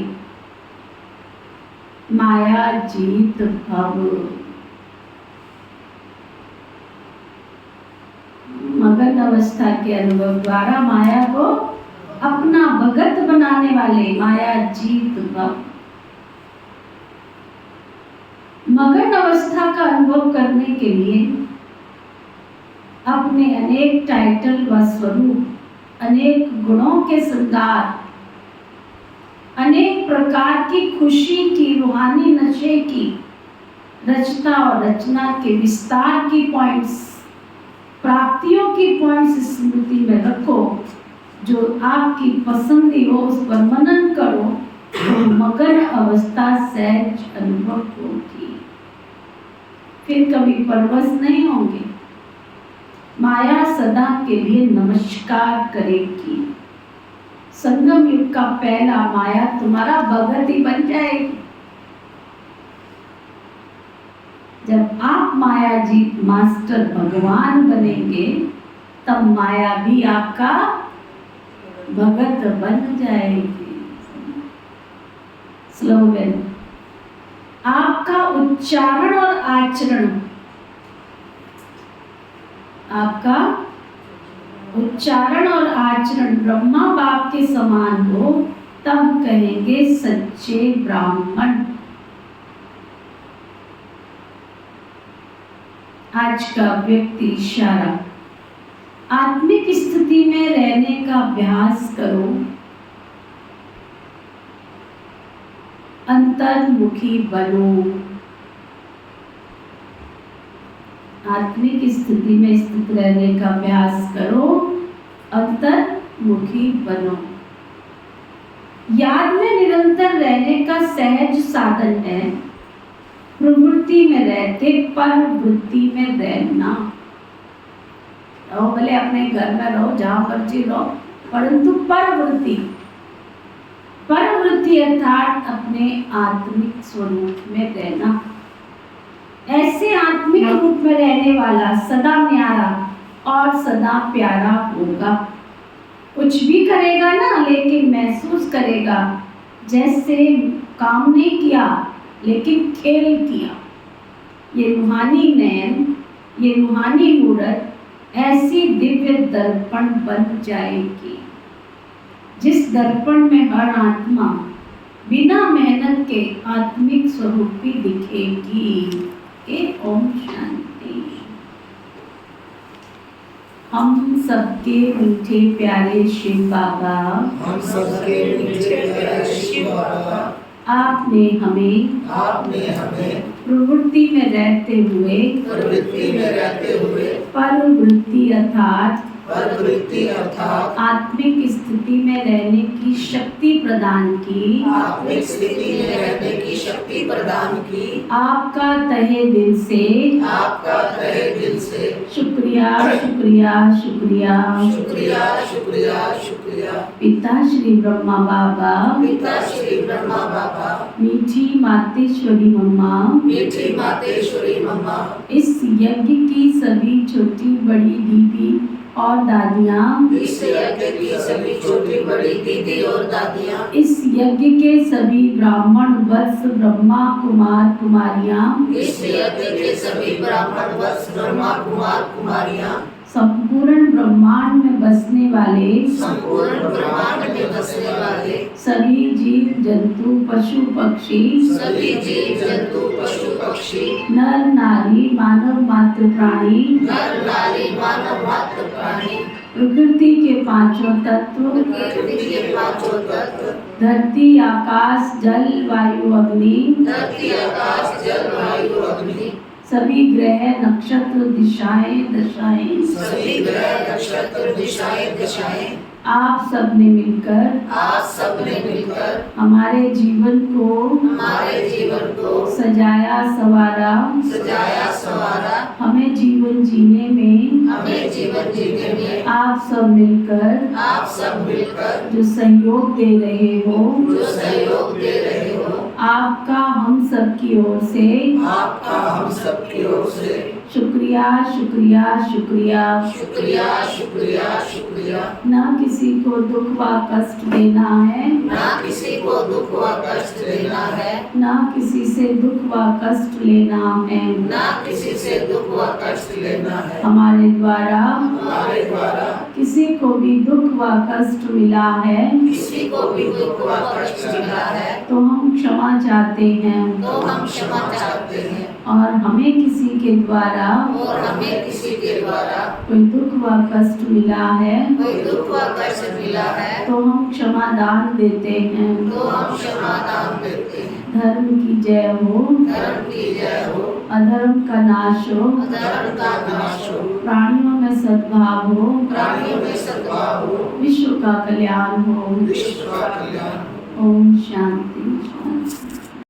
माया जीत भव। मगन अवस्था के अनुभव द्वारा माया को अपना भगत बनाने वाले माया जीत भव। मगन अवस्था का अनुभव करने के लिए अपने अनेक टाइटल व स्वरूप, अनेक गुणों के श्रृंगार, अनेक प्रकार की खुशी की रूहानी नशे की रचना और रचना के विस्तार की पॉइंट्स, प्राप्तियों की पॉइंट्स स्मृति में रखो। जो आपकी पसंदी हो उस पर मनन करो तो मगन अवस्था सहज अनुभव होगी। फिर कभी परवश नहीं होंगे। माया सदा के लिए नमस्कार करेगी। संगम युग का पहला माया तुम्हारा भगत ही बन जाएगी। जब आप माया जीत मास्टर भगवान बनेंगे तब माया भी आपका भगत बन जाएगी। स्लोगन, आपका उच्चारण और आचरण, आपका उच्चारण और आचरण ब्रह्मा बाप के समान हो तब कहेंगे सच्चे ब्राह्मण। आज का व्यक्ति इशारा, आत्मिक स्थिति में रहने का अभ्यास करो। अंतर्मुखी बनो। आत्मिक स्थिति में स्थित रहने का अभ्यास करो, अंतर्मुखी बनो। याद में निरंतर रहने का सहज साधन है प्रवृत्ति में रहते पर वृत्ति में रहना। रहो भले अपने घर में रहो, जहाँ मर्जी रहो, परंतु पर वृत्ति परवृत्ति अर्थात अपने आत्मिक स्वरूप में रहना। ऐसे आत्मिक रूप में रहने वाला सदा न्यारा और सदा प्यारा होगा। कुछ भी करेगा ना, लेकिन महसूस करेगा जैसे काम नहीं किया लेकिन खेल किया। ये रूहानी नयन, ये रूहानी मूरत ऐसी दिव्य दर्पण बन जाएगी, जिस दर्पण में हर आत्मा बिना मेहनत के आत्मिक स्वरूप ही दिखेगी। ओम शांति। हम सबके मीठे प्यारे शिव बाबा, हम सबके मीठे प्यारे शिव बाबा, आपने हमें प्रवृत्ति में रहते हुए परवृत्ति अर्थात आत्मिक स्थिति में रहने की शक्ति प्रदान की। आपका तहे दिल से शुक्रिया शुक्रिया शुक्रिया शुक्रिया। पिता श्री ब्रह्मा बाबा, मीठी मातेश्वरी मम्मा, इस यज्ञ की सभी छोटी बड़ी दीदी और दादियाँ, इस यज्ञ के सभी ब्राह्मण वत्स ब्रह्मा कुमार कुमारियाँ, संपूर्ण ब्रह्मांड में बसने वाले सभी जीव जंतु पशु पक्षी, नर नारी मानव मात्र प्राणी, प्रकृति के पांचों तत्व, धरती आकाश जल वायु अग्नि, सभी ग्रह नक्षत्र दिशाएं, आप सब ने मिलकर हमारे जीवन को सजाया सवारा। हमें जीवन जीने में आप सब मिलकर जो सहयोग दे रहे हो, आपका हम सब की ओर से शुक्रिया शुक्रिया शुक्रिया शुक्रिया। ना किसी को दुख व कष्ट देना है, ना किसी से दुख व कष्ट लेना है। हमारे द्वारा किसी को भी दुख व कष्ट मिला है, तो हम क्षमा चाहते हैं। और हमें किसी के द्वारा कोई दुख व कष्ट मिला है, तो हम क्षमा दान देते हैं। धर्म की जय हो, अधर्म का नाश हो, प्राणियों में सद्भाव हो, विश्व का कल्याण हो। ओम शांति।